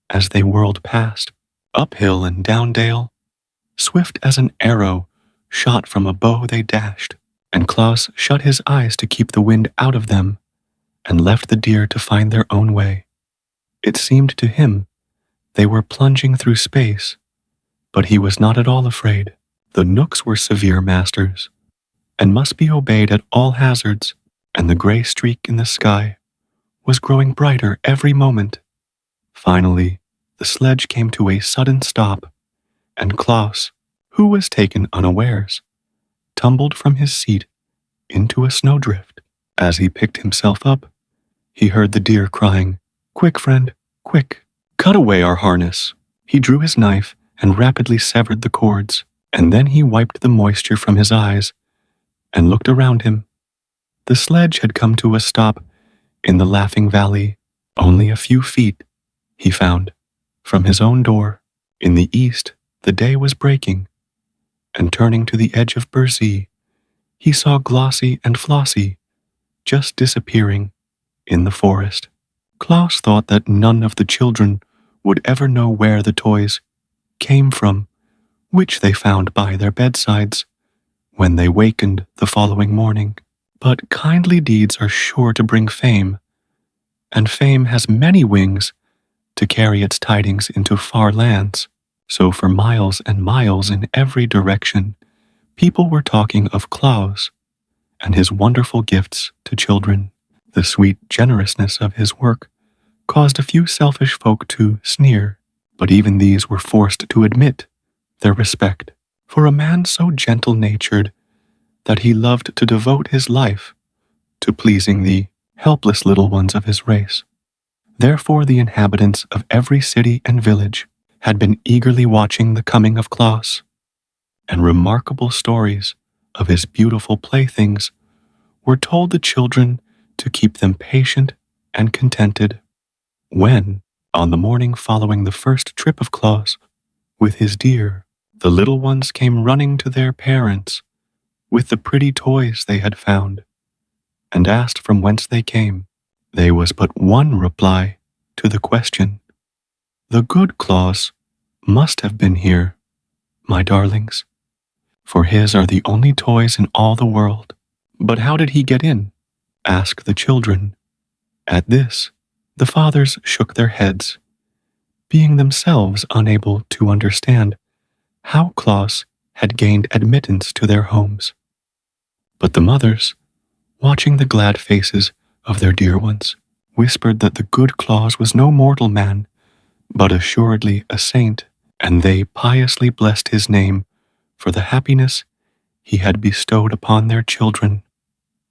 as they whirled past. Uphill and down dale, swift as an arrow shot from a bow they dashed, and Klaus shut his eyes to keep the wind out of them and left the deer to find their own way. It seemed to him they were plunging through space, but he was not at all afraid. The Knooks were severe masters and must be obeyed at all hazards, and the gray streak in the sky was growing brighter every moment. Finally, the sledge came to a sudden stop, and Klaus, who was taken unawares, tumbled from his seat into a snowdrift. As he picked himself up, he heard the deer crying, "Quick, friend, quick, cut away our harness." He drew his knife and rapidly severed the cords, and then he wiped the moisture from his eyes and looked around him. The sledge had come to a stop in the Laughing Valley, only a few feet, he found, from his own door. In the east, the day was breaking, and turning to the edge of Burzee, he saw Glossie and Flossie just disappearing in the forest. Klaus thought that none of the children would ever know where the toys came from, which they found by their bedsides when they wakened the following morning. But kindly deeds are sure to bring fame, and fame has many wings to carry its tidings into far lands. So for miles and miles in every direction, people were talking of Klaus and his wonderful gifts to children. The sweet generousness of his work caused a few selfish folk to sneer, but even these were forced to admit their respect for a man so gentle-natured that he loved to devote his life to pleasing the helpless little ones of his race. Therefore the inhabitants of every city and village had been eagerly watching the coming of Klaus, and remarkable stories of his beautiful playthings were told the children to keep them patient and contented. When, on the morning following the first trip of Klaus with his deer, the little ones came running to their parents with the pretty toys they had found, and asked from whence they came, there was but one reply to the question. "The good Klaus must have been here, my darlings, for his are the only toys in all the world." "But how did he get in?" asked the children. At this, the fathers shook their heads, being themselves unable to understand how Klaus had gained admittance to their homes. But the mothers, watching the glad faces of their dear ones, whispered that the good Klaus was no mortal man, but assuredly a saint, and they piously blessed his name for the happiness he had bestowed upon their children.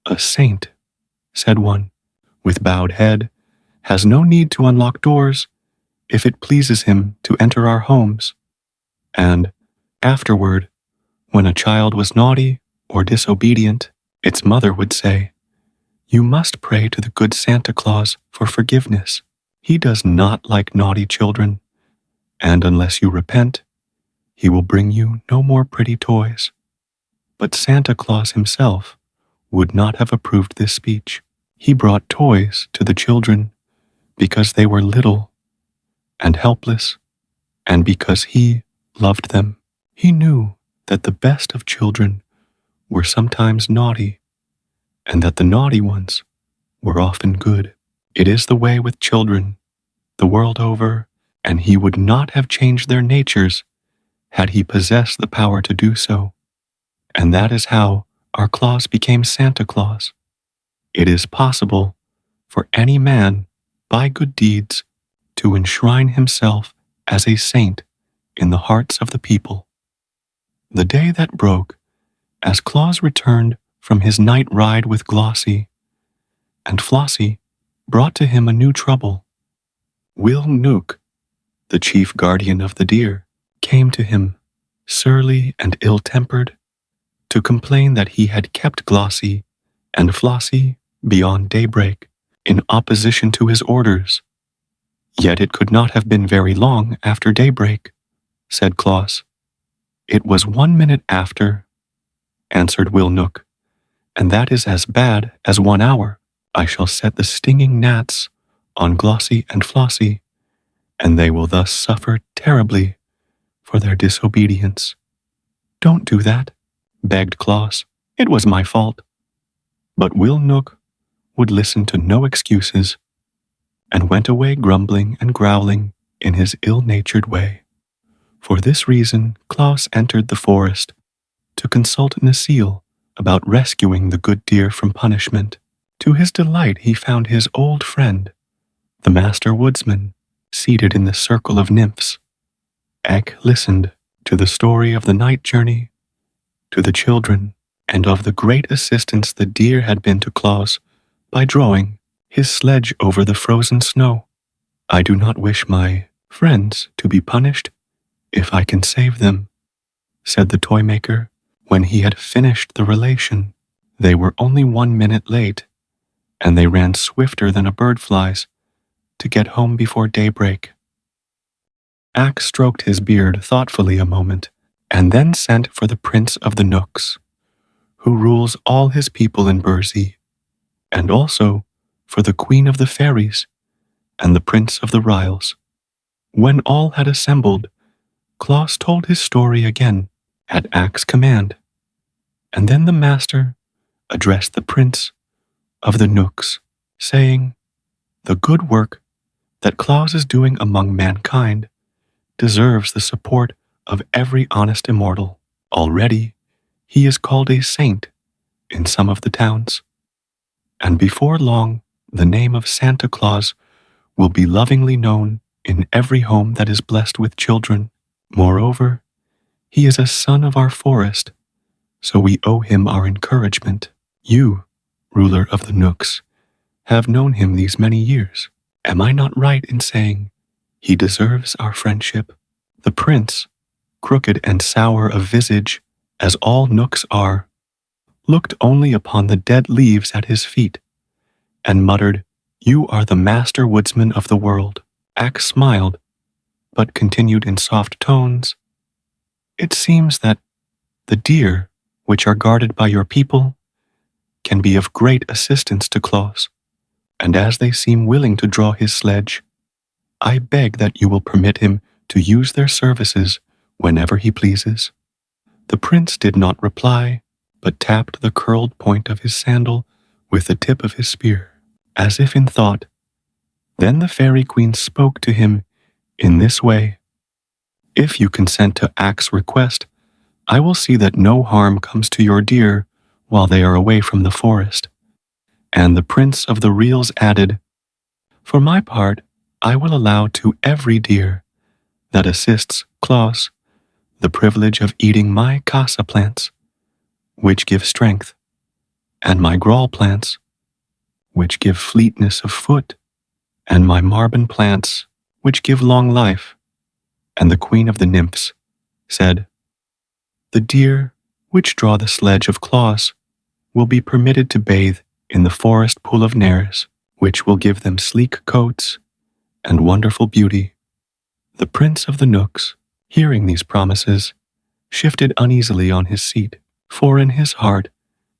"A saint," said one, with bowed head, "has no need to unlock doors if it pleases him to enter our homes." And afterward, when a child was naughty or disobedient, its mother would say, "You must pray to the good Santa Claus for forgiveness. He does not like naughty children, and unless you repent, he will bring you no more pretty toys." But Santa Claus himself would not have approved this speech. He brought toys to the children because they were little and helpless, and because he loved them. He knew that the best of children were sometimes naughty, and that the naughty ones were often good. It is the way with children, the world over, and he would not have changed their natures had he possessed the power to do so. And that is how our Claus became Santa Claus. It is possible for any man, by good deeds, to enshrine himself as a saint in the hearts of the people. The day that broke, as Claus returned from his night ride with Glossie, and Flossie brought to him a new trouble. Will Nook, the chief guardian of the deer, came to him, surly and ill-tempered, to complain that he had kept Glossie and Flossie beyond daybreak, in opposition to his orders. Yet it could not have been very long after daybreak, said Claus. It was 1 minute after, answered Will Nook, and that is as bad as 1 hour. I shall set the stinging gnats on Glossie and Flossie, and they will thus suffer terribly for their disobedience. Don't do that, begged Claus. It was my fault. But Will Nook would listen to no excuses, and went away grumbling and growling in his ill-natured way. For this reason, Claus entered the forest to consult Necile about rescuing the good deer from punishment. To his delight, he found his old friend, the master woodsman, seated in the circle of nymphs. Eck listened to the story of the night journey, to the children, and of the great assistance the deer had been to Claus by drawing his sledge over the frozen snow. I do not wish my friends to be punished if I can save them, said the toy maker when he had finished the relation. They were only 1 minute late, and they ran swifter than a bird flies to get home before daybreak. Ack stroked his beard thoughtfully a moment, and then sent for the Prince of the Nooks, who rules all his people in Burzee, and also for the Queen of the Fairies and the Prince of the Ryls. When all had assembled, Claus told his story again at Ack's command, and then the master addressed the Prince of the Nooks, saying, "The good work that Claus is doing among mankind deserves the support of every honest immortal. Already he is called a saint in some of the towns, and before long the name of Santa Claus will be lovingly known in every home that is blessed with children. Moreover, he is a son of our forest, so we owe him our encouragement. You, ruler of the Nooks, have known him these many years. Am I not right in saying he deserves our friendship?" The prince, crooked and sour of visage, as all Nooks are, looked only upon the dead leaves at his feet, and muttered, "You are the master woodsman of the world." Ack smiled, but continued in soft tones, "It seems that the deer, which are guarded by your people, can be of great assistance to Claus, and as they seem willing to draw his sledge, I beg that you will permit him to use their services whenever he pleases." The prince did not reply, but tapped the curled point of his sandal with the tip of his spear, as if in thought. Then the fairy queen spoke to him in this way: "If you consent to Ack's request, I will see that no harm comes to your deer while they are away from the forest." And the Prince of the Reals added, "For my part, I will allow to every deer that assists Claus the privilege of eating my casa plants, which give strength, and my grawl plants, which give fleetness of foot, and my marben plants, which give long life." And the Queen of the Nymphs said, "The deer which draw the sledge of Claus will be permitted to bathe in the forest pool of Nares, which will give them sleek coats and wonderful beauty." The Prince of the Nooks, hearing these promises, shifted uneasily on his seat, for in his heart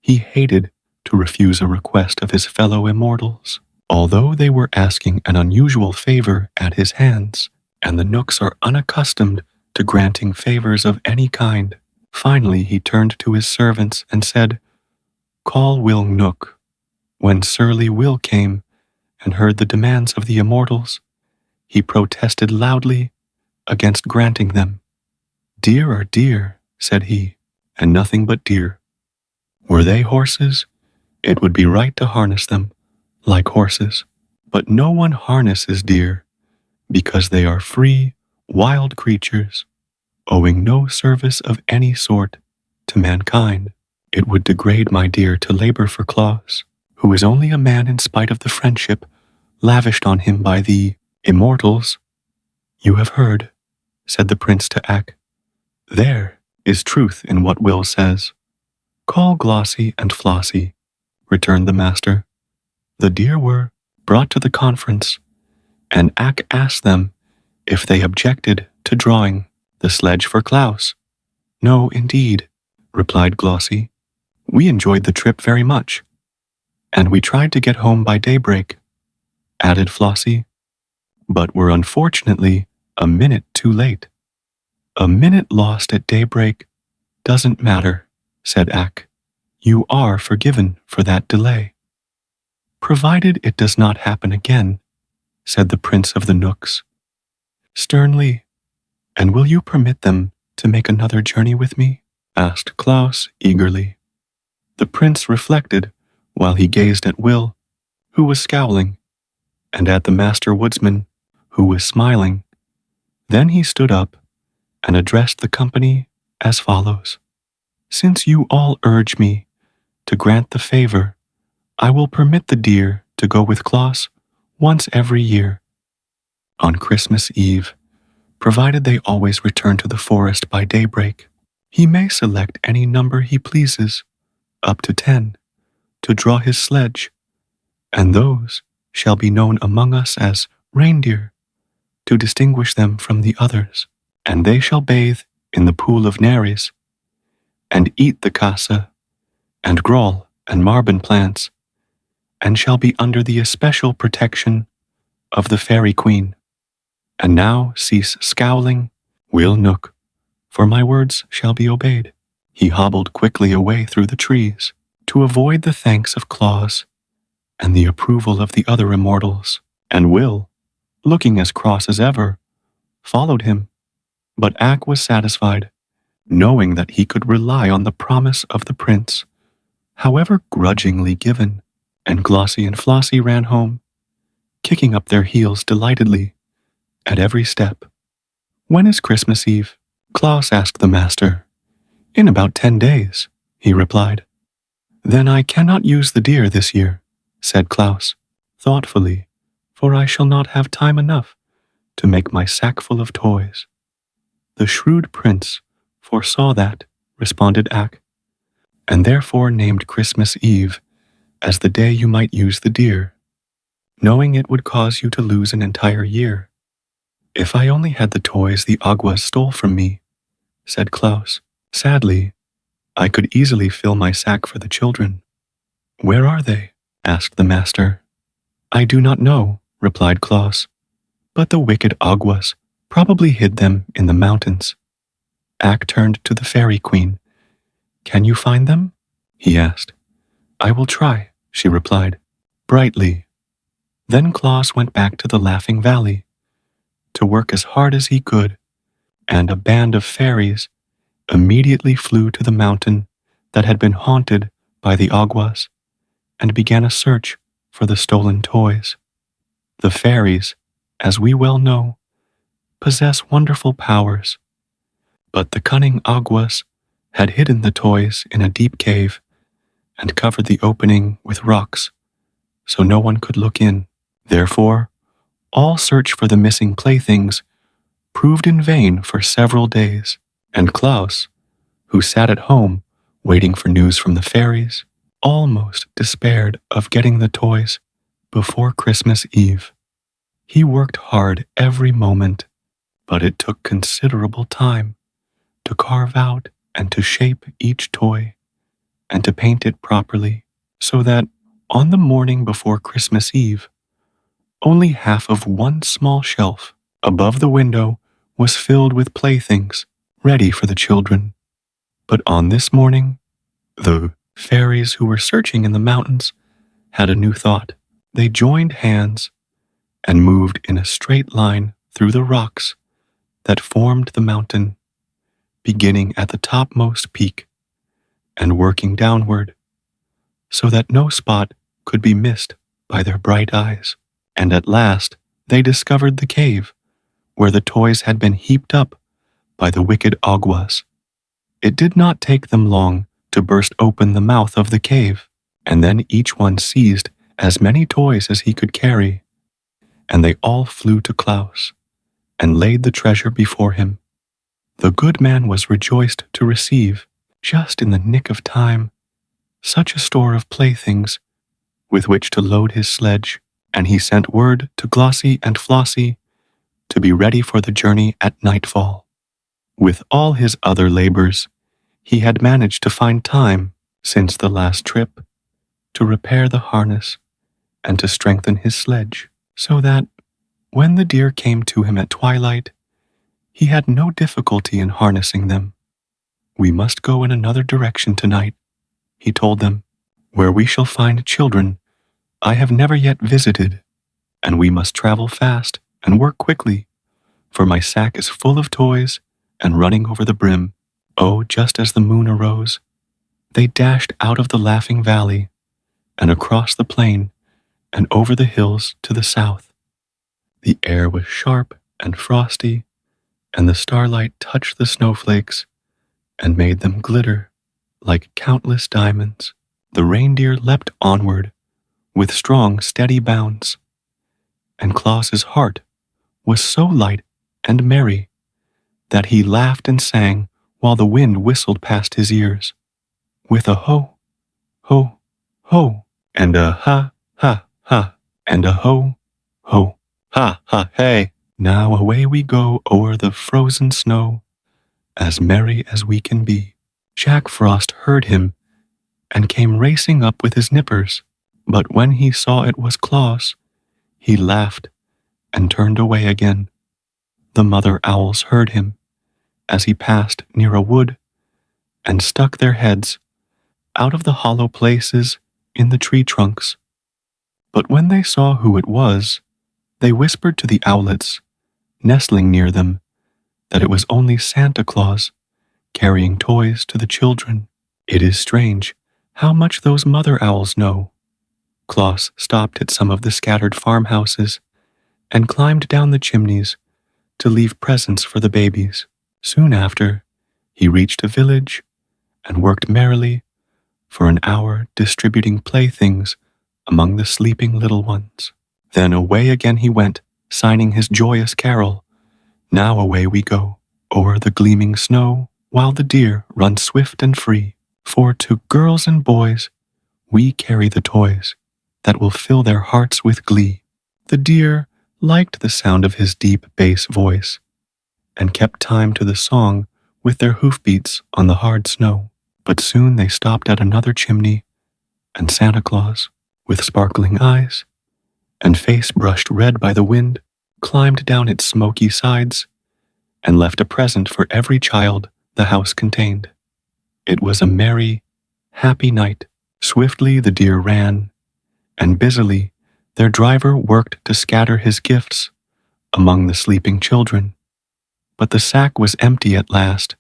he hated to refuse a request of his fellow immortals, although they were asking an unusual favor at his hands, and the Nooks are unaccustomed to granting favors of any kind. Finally he turned to his servants and said, "Call Will Nook." When surly Will came and heard the demands of the immortals, he protested loudly against granting them. "Deer are deer," said he, "and nothing but deer. Were they horses, it would be right to harness them like horses. But no one harnesses deer, because they are free, wild creatures, owing no service of any sort to mankind. It would degrade my deer to labor for Claus, who is only a man in spite of the friendship lavished on him by the immortals." "You have heard," said the prince to Ak. "There is truth in what Will says. Call Glossie and Flossie," returned the master. The deer were brought to the conference, and Ak asked them if they objected to drawing the sledge for Klaus. "No, indeed," replied Glossie. "We enjoyed the trip very much, and we tried to get home by daybreak," added Flossie, "but were unfortunately a minute too late." "A minute lost at daybreak doesn't matter," said Ak. "You are forgiven for that delay." "Provided it does not happen again," said the Prince of the Nooks sternly. "And will you permit them to make another journey with me?" asked Klaus eagerly. The prince reflected while he gazed at Will, who was scowling, and at the master woodsman, who was smiling. Then he stood up and addressed the company as follows. "Since you all urge me to grant the favor, I will permit the deer to go with Klaus once every year, on Christmas Eve, provided they always return to the forest by daybreak. He may select any number he pleases, up to 10, to draw his sledge, and those shall be known among us as reindeer, to distinguish them from the others. And they shall bathe in the pool of Nares, and eat the casa, and grol and marben plants, and shall be under the especial protection of the fairy queen. And now cease scowling, Will Nook, for my words shall be obeyed." He hobbled quickly away through the trees to avoid the thanks of Claus and the approval of the other immortals, and Will, looking as cross as ever, followed him. But Ak was satisfied, knowing that he could rely on the promise of the prince, however grudgingly given, and Glossie and Flossie ran home, kicking up their heels delightedly at every step. "When is Christmas Eve?" Klaus asked the master. "In about 10 days," he replied. "Then I cannot use the deer this year," said Klaus, thoughtfully, "for I shall not have time enough to make my sack full of toys." "The shrewd prince foresaw that," responded Ak, "and therefore named Christmas Eve as the day you might use the deer, knowing it would cause you to lose an entire year." "If I only had the toys the Aguas stole from me," said Klaus. "Sadly, I could easily fill my sack for the children." "Where are they?" asked the master. "I do not know," replied Klaus, "but the wicked Aguas probably hid them in the mountains." Ak turned to the fairy queen. "Can you find them?" he asked. "I will try," she replied, brightly. Then Klaus went back to the Laughing Valley to work as hard as he could, and a band of fairies immediately flew to the mountain that had been haunted by the Aguas and began a search for the stolen toys. The fairies, as we well know, possess wonderful powers, but the cunning Aguas had hidden the toys in a deep cave and covered the opening with rocks so no one could look in. Therefore, all search for the missing playthings proved in vain for several days, and Klaus, who sat at home waiting for news from the fairies, almost despaired of getting the toys before Christmas Eve. He worked hard every moment, but it took considerable time to carve out and to shape each toy and to paint it properly, so that on the morning before Christmas Eve, only half of one small shelf above the window was filled with playthings ready for the children. But on this morning, the fairies who were searching in the mountains had a new thought. They joined hands and moved in a straight line through the rocks that formed the mountain, beginning at the topmost peak and working downward so that no spot could be missed by their bright eyes. And at last they discovered the cave where the toys had been heaped up by the wicked Aguas. It did not take them long to burst open the mouth of the cave, and then each one seized as many toys as he could carry, and they all flew to Klaus and laid the treasure before him. The good man was rejoiced to receive, just in the nick of time, such a store of playthings with which to load his sledge, and he sent word to Glossie and Flossie to be ready for the journey at nightfall. With all his other labors, he had managed to find time, since the last trip, to repair the harness and to strengthen his sledge, so that, when the deer came to him at twilight, he had no difficulty in harnessing them. "We must go in another direction tonight," he told them, "where we shall find children I have never yet visited, and we must travel fast and work quickly, for my sack is full of toys and running over the brim." Oh, just as the moon arose, they dashed out of the laughing valley and across the plain and over the hills to the south. The air was sharp and frosty, and the starlight touched the snowflakes and made them glitter like countless diamonds. The reindeer leapt onward with strong, steady bounds, and Klaus's heart was so light and merry that he laughed and sang while the wind whistled past his ears, with a ho, ho, ho, and a ha, ha, ha, and a ho, ho, ha, ha, hey. Now away we go o'er the frozen snow, as merry as we can be. Jack Frost heard him and came racing up with his nippers, but when he saw it was Klaus, he laughed and turned away again. The mother owls heard him as he passed near a wood and stuck their heads out of the hollow places in the tree trunks. But when they saw who it was, they whispered to the owlets, nestling near them, that it was only Santa Claus carrying toys to the children. It is strange how much those mother owls know. Klaus stopped at some of the scattered farmhouses and climbed down the chimneys to leave presents for the babies. Soon after, he reached a village and worked merrily for an hour distributing playthings among the sleeping little ones. Then away again he went, signing his joyous carol, "Now away we go, o'er the gleaming snow, while the deer run swift and free. For to girls and boys we carry the toys that will fill their hearts with glee." The deer liked the sound of his deep bass voice and kept time to the song with their hoofbeats on the hard snow. But soon they stopped at another chimney, and Santa Claus, with sparkling eyes and face brushed red by the wind, climbed down its smoky sides and left a present for every child the house contained. It was a merry, happy night. Swiftly the deer ran, and busily their driver worked to scatter his gifts among the sleeping children. But the sack was empty at last,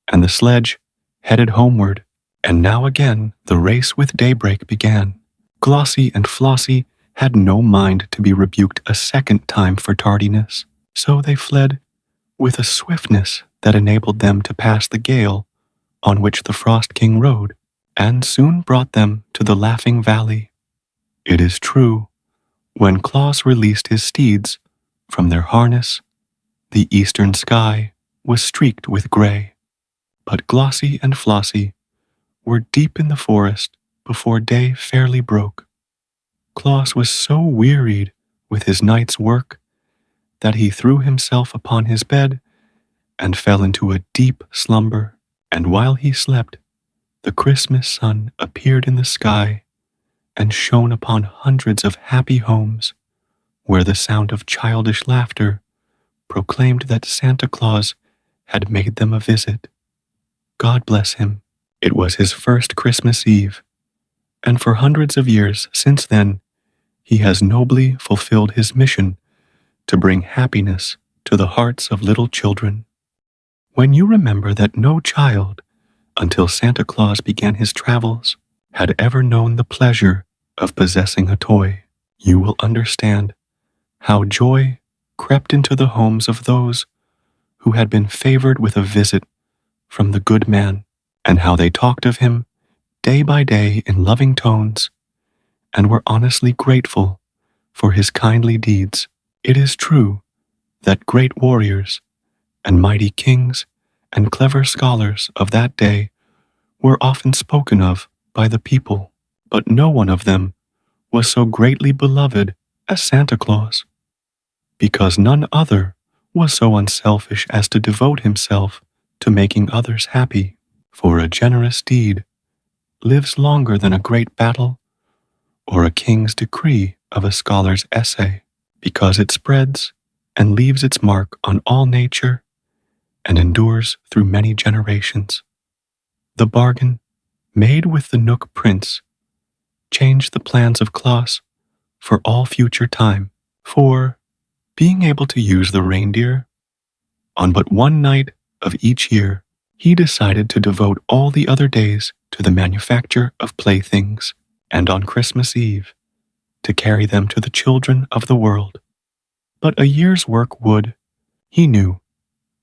and the sledge headed homeward, and now again the race with daybreak began. Glossie and Flossie had no mind to be rebuked a second time for tardiness, so they fled with a swiftness that enabled them to pass the gale on which the Frost King rode, and soon brought them to the Laughing Valley. It is true, when Klaus released his steeds from their harness, the eastern sky was streaked with gray, but Glossie and Flossie were deep in the forest before day fairly broke. Klaus was so wearied with his night's work that he threw himself upon his bed and fell into a deep slumber, and while he slept, the Christmas sun appeared in the sky and shone upon hundreds of happy homes where the sound of childish laughter proclaimed that Santa Claus had made them a visit. God bless him. It was his first Christmas Eve, and for hundreds of years since then, he has nobly fulfilled his mission to bring happiness to the hearts of little children. When you remember that no child, until Santa Claus began his travels, had ever known the pleasure of possessing a toy, you will understand how joy crept into the homes of those who had been favored with a visit from the good man, and how they talked of him day by day in loving tones, and were honestly grateful for his kindly deeds. It is true that great warriors and mighty kings and clever scholars of that day were often spoken of by the people, but no one of them was so greatly beloved as Santa Claus, because none other was so unselfish as to devote himself to making others happy. For a generous deed lives longer than a great battle or a king's decree of a scholar's essay, because it spreads and leaves its mark on all nature and endures through many generations. The bargain made with the Nook Prince changed the plans of Klaus for all future time, for, being able to use the reindeer on but one night of each year, he decided to devote all the other days to the manufacture of playthings, and on Christmas Eve to carry them to the children of the world. But a year's work would, he knew,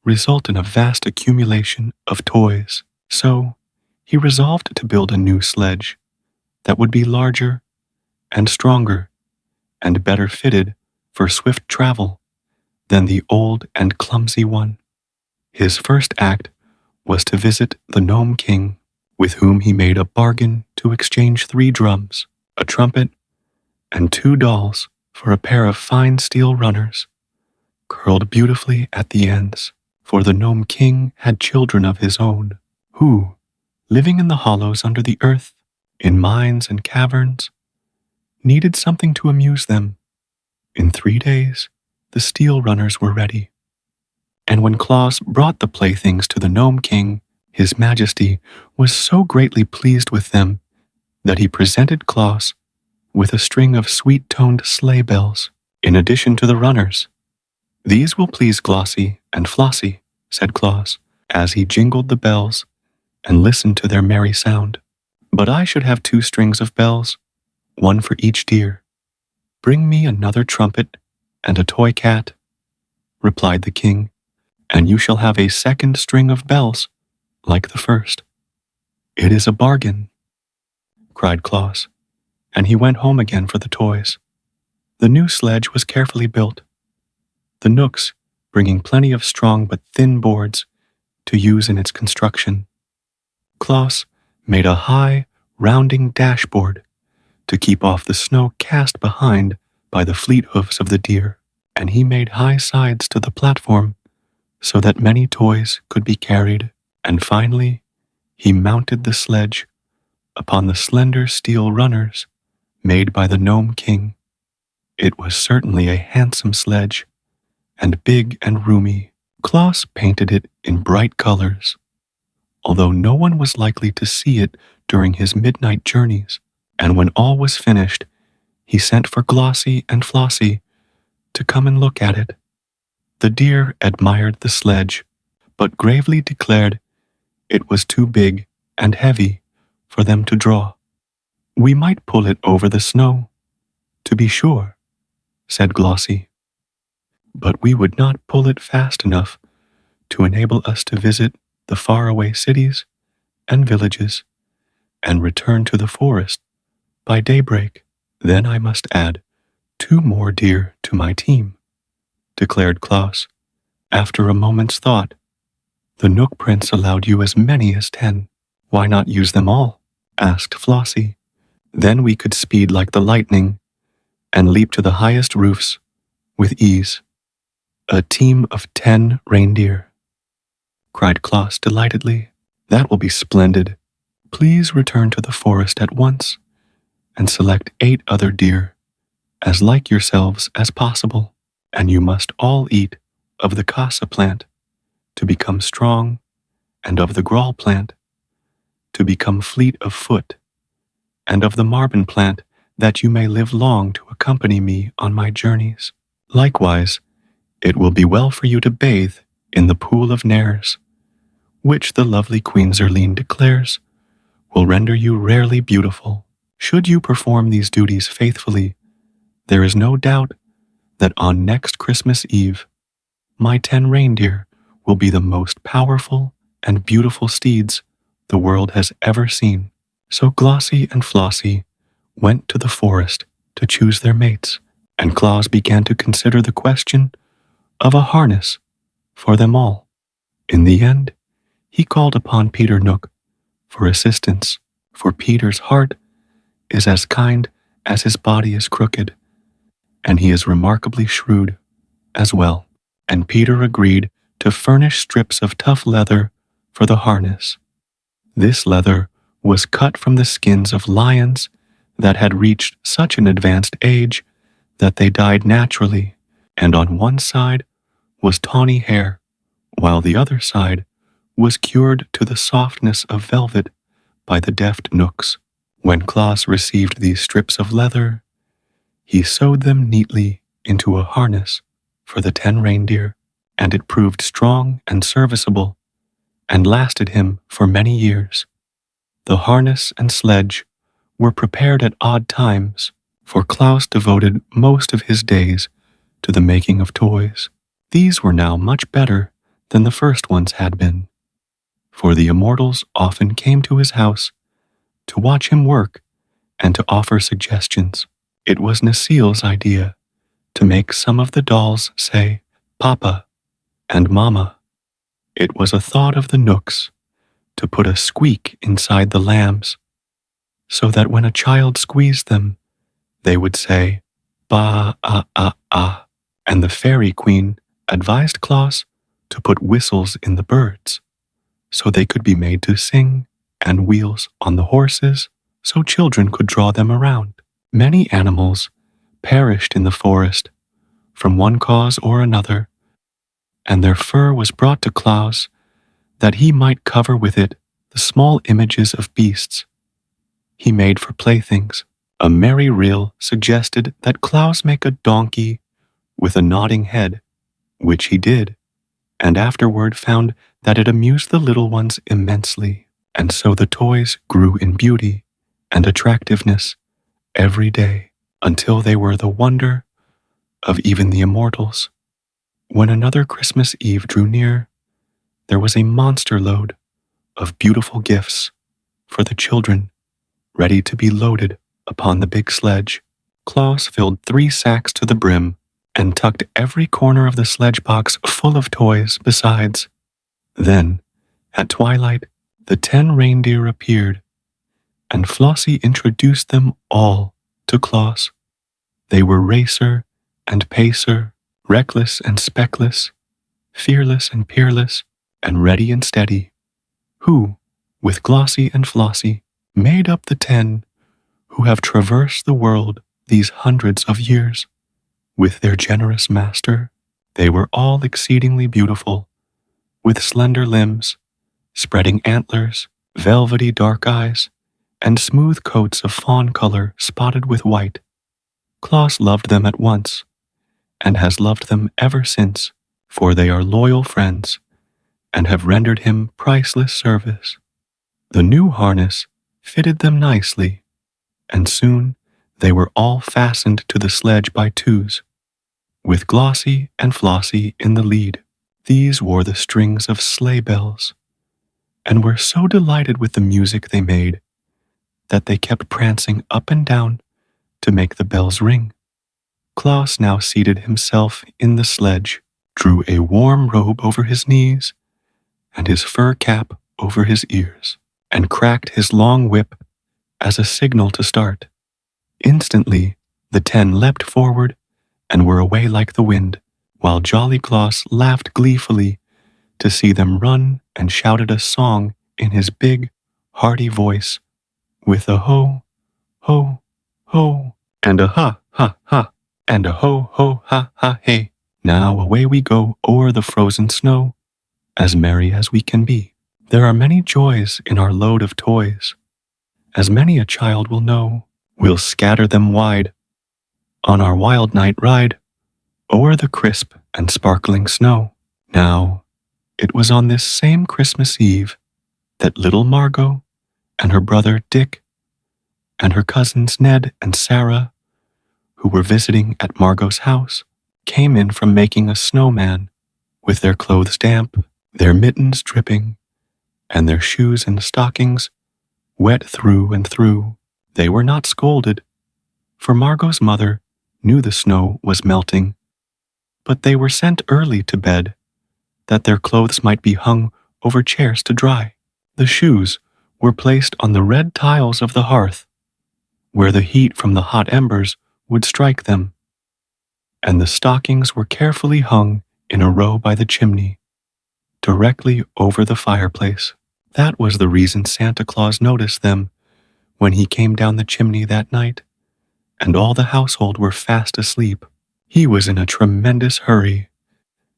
result in a vast accumulation of toys, so he resolved to build a new sledge that would be larger and stronger and better fitted for swift travel than the old and clumsy one. His first act was to visit the Gnome King, with whom he made a bargain to exchange 3 drums, a trumpet, and 2 dolls for a pair of fine steel runners, curled beautifully at the ends, for the Gnome King had children of his own, who, living in the hollows under the earth, in mines and caverns, needed something to amuse them. In 3 days, the steel runners were ready. And when Claus brought the playthings to the Gnome King, His Majesty was so greatly pleased with them that he presented Claus with a string of sweet-toned sleigh bells, in addition to the runners. "These will please Glossie and Flossie," said Claus, as he jingled the bells and listened to their merry sound. "But I should have 2 strings of bells, one for each deer." "Bring me another trumpet and a toy cat," replied the king, "and you shall have a second string of bells like the first." "It is a bargain," cried Claus, and he went home again for the toys. The new sledge was carefully built, the Knooks bringing plenty of strong but thin boards to use in its construction. Claus made a high, rounding dashboard to keep off the snow cast behind by the fleet hoofs of the deer, and he made high sides to the platform so that many toys could be carried, and finally he mounted the sledge upon the slender steel runners made by the Gnome King. It was certainly a handsome sledge, and big and roomy. Claus painted it in bright colors, although no one was likely to see it during his midnight journeys, and when all was finished, he sent for Glossie and Flossie to come and look at it. The deer admired the sledge, but gravely declared it was too big and heavy for them to draw. "We might pull it over the snow, to be sure," said Glossie, "but we would not pull it fast enough to enable us to visit the faraway cities and villages and return to the forest by daybreak. Then I must add 2 more deer to my team," declared Claus. After a moment's thought, "The Nook Prince allowed you as many as 10. Why not use them all?" asked Flossie. "Then we could speed like the lightning and leap to the highest roofs with ease." "A team of 10 reindeer," cried Claus delightedly. "That will be splendid. Please return to the forest at once and select 8 other deer, as like yourselves as possible, and you must all eat of the casa plant to become strong, and of the grawl plant to become fleet of foot, and of the marben plant that you may live long to accompany me on my journeys. Likewise, it will be well for you to bathe in the pool of Nares, which the lovely Queen Zerline declares will render you rarely beautiful. Should you perform these duties faithfully, there is no doubt that on next Christmas Eve, my 10 reindeer will be the most powerful and beautiful steeds the world has ever seen. So Glossie and Flossie went to the forest to choose their mates, and Claus began to consider the question of a harness for them all. In the end, he called upon Peter Nook for assistance, for Peter's heart is as kind as his body is crooked, and he is remarkably shrewd as well. And Peter agreed to furnish strips of tough leather for the harness. This leather was cut from the skins of lions that had reached such an advanced age that they died naturally, and on one side was tawny hair, while the other side was cured to the softness of velvet by the deft Nooks. When Claus received these strips of leather, he sewed them neatly into a harness for the 10 reindeer, and it proved strong and serviceable, and lasted him for many years. The harness and sledge were prepared at odd times, for Claus devoted most of his days to the making of toys. These were now much better than the first ones had been, for the immortals often came to his house to watch him work and to offer suggestions. It was Nasile's idea to make some of the dolls say Papa and Mama. It was a thought of the Nooks to put a squeak inside the lambs, so that when a child squeezed them, they would say Ba ah ah ah. And the Fairy Queen advised Claus to put whistles in the birds, so they could be made to sing, and wheels on the horses, so children could draw them around. Many animals perished in the forest from one cause or another, and their fur was brought to Claus that he might cover with it the small images of beasts he made for playthings. A merry reel suggested that Claus make a donkey with a nodding head, which he did, and afterward found that it amused the little ones immensely, and so the toys grew in beauty and attractiveness every day, until they were the wonder of even the immortals. When another Christmas Eve drew near, there was a monster load of beautiful gifts for the children, ready to be loaded upon the big sledge. Claus filled 3 sacks to the brim and tucked every corner of the sledge box full of toys besides. Then, at twilight, the 10 reindeer appeared, and Flossie introduced them all to Claus. They were Racer and Pacer, Reckless and Speckless, Fearless and Peerless, and Ready and Steady, who, with Glossie and Flossie, made up the 10 who have traversed the world these hundreds of years. With their generous master, they were all exceedingly beautiful, with slender limbs, spreading antlers, velvety dark eyes, and smooth coats of fawn color spotted with white. Claus loved them at once, and has loved them ever since, for they are loyal friends, and have rendered him priceless service. The new harness fitted them nicely, and soon they were all fastened to the sledge by twos, with Glossie and Flossie in the lead. These wore the strings of sleigh bells, and were so delighted with the music they made that they kept prancing up and down to make the bells ring. Claus now seated himself in the sledge, drew a warm robe over his knees, and his fur cap over his ears, and cracked his long whip as a signal to start. Instantly, the 10 leapt forward and were away like the wind, while Jolly Claus laughed gleefully to see them run and shouted a song in his big, hearty voice, with a ho, ho, ho, and a ha, ha, ha, and a ho, ho, ha, ha, hey. Now away we go o'er the frozen snow, as merry as we can be. There are many joys in our load of toys, as many a child will know We'll scatter them wide on our wild night ride o'er the crisp and sparkling snow. Now, it was on this same Christmas Eve that little Margot and her brother Dick and her cousins Ned and Sarah, who were visiting at Margot's house, came in from making a snowman with their clothes damp, their mittens dripping, and their shoes and stockings wet through and through. They were not scolded, for Margot's mother knew the snow was melting, but they were sent early to bed, that their clothes might be hung over chairs to dry. The shoes were placed on the red tiles of the hearth, where the heat from the hot embers would strike them, and the stockings were carefully hung in a row by the chimney, directly over the fireplace. That was the reason Santa Claus noticed them when he came down the chimney that night, and all the household were fast asleep. He was in a tremendous hurry,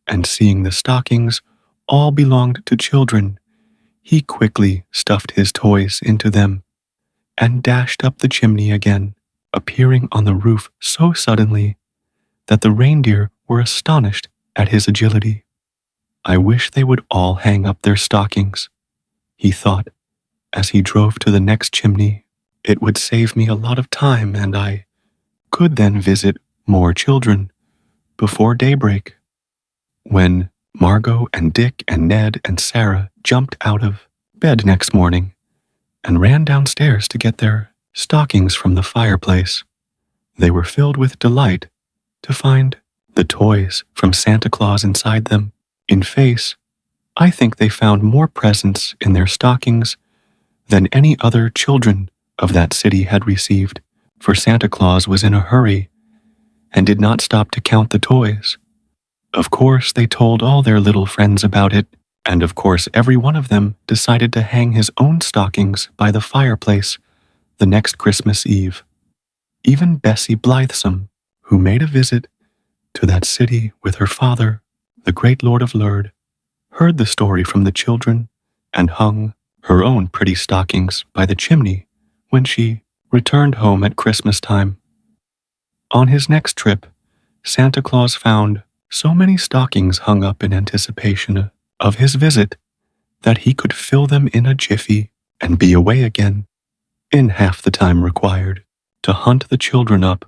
and seeing the stockings all belonged to children, he quickly stuffed his toys into them and dashed up the chimney again, appearing on the roof so suddenly that the reindeer were astonished at his agility. I wish they would all hang up their stockings, he thought, as he drove to the next chimney. It would save me a lot of time, and I could then visit more children before daybreak. When Margot and Dick and Ned and Sarah jumped out of bed next morning and ran downstairs to get their stockings from the fireplace, they were filled with delight to find the toys from Santa Claus inside them. In face, I think they found more presents in their stockings than any other children of that city had received, for Santa Claus was in a hurry and did not stop to count the toys. Of course, they told all their little friends about it, and of course every one of them decided to hang his own stockings by the fireplace the next Christmas Eve. Even Bessie Blithesome, who made a visit to that city with her father, the great Lord of Lurd, heard the story from the children and hung her own pretty stockings by the chimney when she returned home at Christmas time. On his next trip, Santa Claus found so many stockings hung up in anticipation of his visit that he could fill them in a jiffy and be away again in half the time required to hunt the children up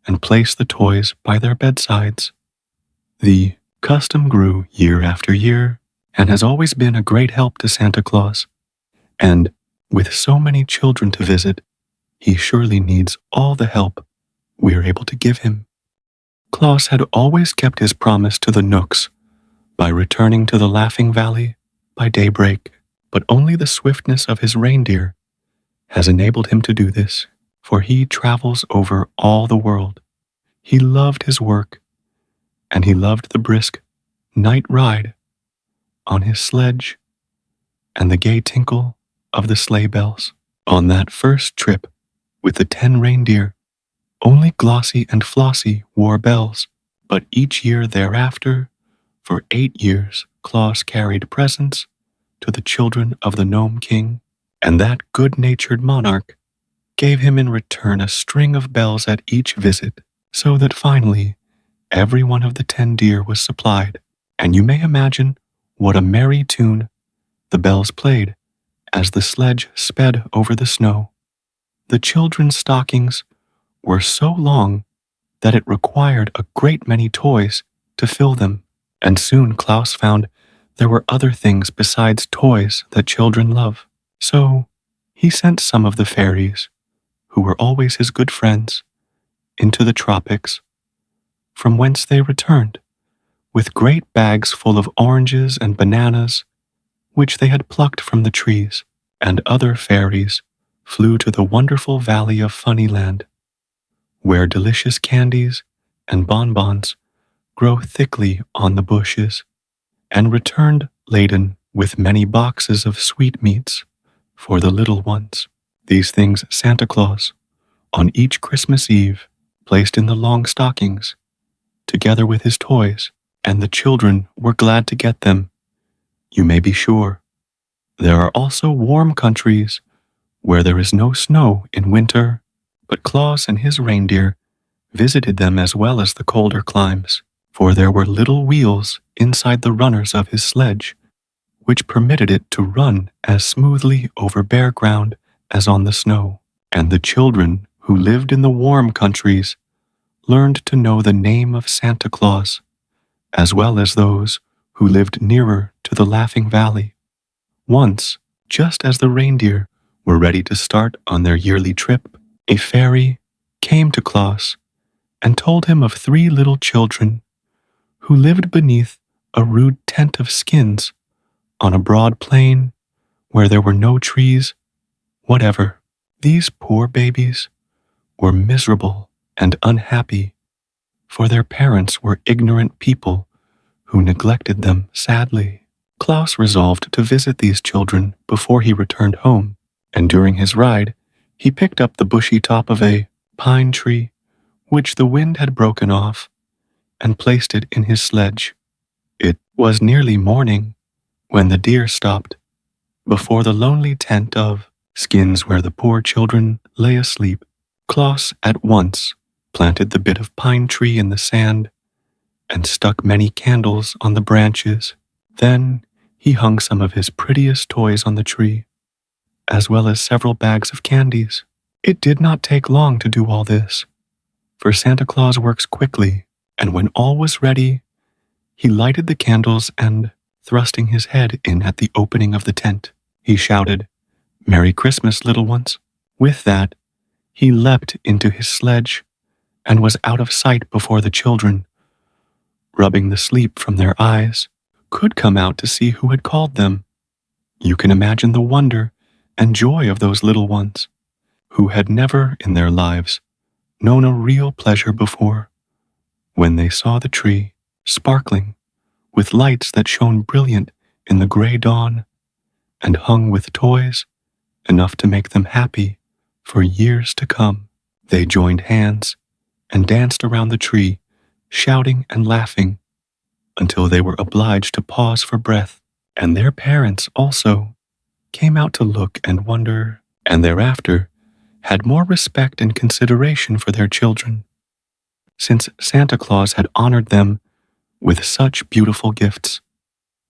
and place the toys by their bedsides. The custom grew year after year and has always been a great help to Santa Claus. And with so many children to visit, he surely needs all the help we are able to give him. Claus had always kept his promise to the Knooks by returning to the Laughing Valley by daybreak, but only the swiftness of his reindeer has enabled him to do this, for he travels over all the world. He loved his work, and he loved the brisk night ride on his sledge and the gay tinkle of the sleigh bells. On that first trip with the 10 reindeer, only Glossie and Flossie wore bells, but each year thereafter, for 8 years, Claus carried presents to the children of the Gnome King, and that good-natured monarch gave him in return a string of bells at each visit, so that finally every one of the 10 deer was supplied, and you may imagine what a merry tune the bells played as the sledge sped over the snow. The children's stockings were so long that it required a great many toys to fill them, and soon Klaus found there were other things besides toys that children love. So he sent some of the fairies, who were always his good friends, into the tropics, from whence they returned with great bags full of oranges and bananas, which they had plucked from the trees, and other fairies flew to the wonderful valley of Funnyland, where delicious candies and bonbons grow thickly on the bushes, and returned laden with many boxes of sweetmeats for the little ones. These things Santa Claus, on each Christmas Eve, placed in the long stockings, together with his toys, and the children were glad to get them, you may be sure. There are also warm countries where there is no snow in winter, But Claus and his reindeer visited them as well as the colder climes, for there were little wheels inside the runners of his sledge, which permitted it to run as smoothly over bare ground as on the snow. And the children who lived in the warm countries learned to know the name of Santa Claus, as well as those who lived nearer to the Laughing Valley. Once, just as the reindeer were ready to start on their yearly trip, a fairy came to Claus and told him of 3 little children who lived beneath a rude tent of skins on a broad plain where there were no trees whatever. These poor babies were miserable and unhappy, for their parents were ignorant people who neglected them sadly. Klaus resolved to visit these children before he returned home, and during his ride, he picked up the bushy top of a pine tree, which the wind had broken off, and placed it in his sledge. It was nearly morning when the deer stopped before the lonely tent of skins where the poor children lay asleep. Klaus at once planted the bit of pine tree in the sand and stuck many candles on the branches. Then he hung some of his prettiest toys on the tree, as well as several bags of candies. It did not take long to do all this, for Santa Claus works quickly, and when all was ready, he lighted the candles and, thrusting his head in at the opening of the tent, he shouted, "Merry Christmas, little ones." With that, he leapt into his sledge and was out of sight before the children, rubbing the sleep from their eyes, could come out to see who had called them. You can imagine the wonder and joy of those little ones, who had never in their lives known a real pleasure before, when they saw the tree sparkling with lights that shone brilliant in the gray dawn and hung with toys enough to make them happy for years to come. They joined hands and danced around the tree, shouting and laughing, until they were obliged to pause for breath, and their parents also came out to look and wonder, and thereafter had more respect and consideration for their children, since Santa Claus had honored them with such beautiful gifts.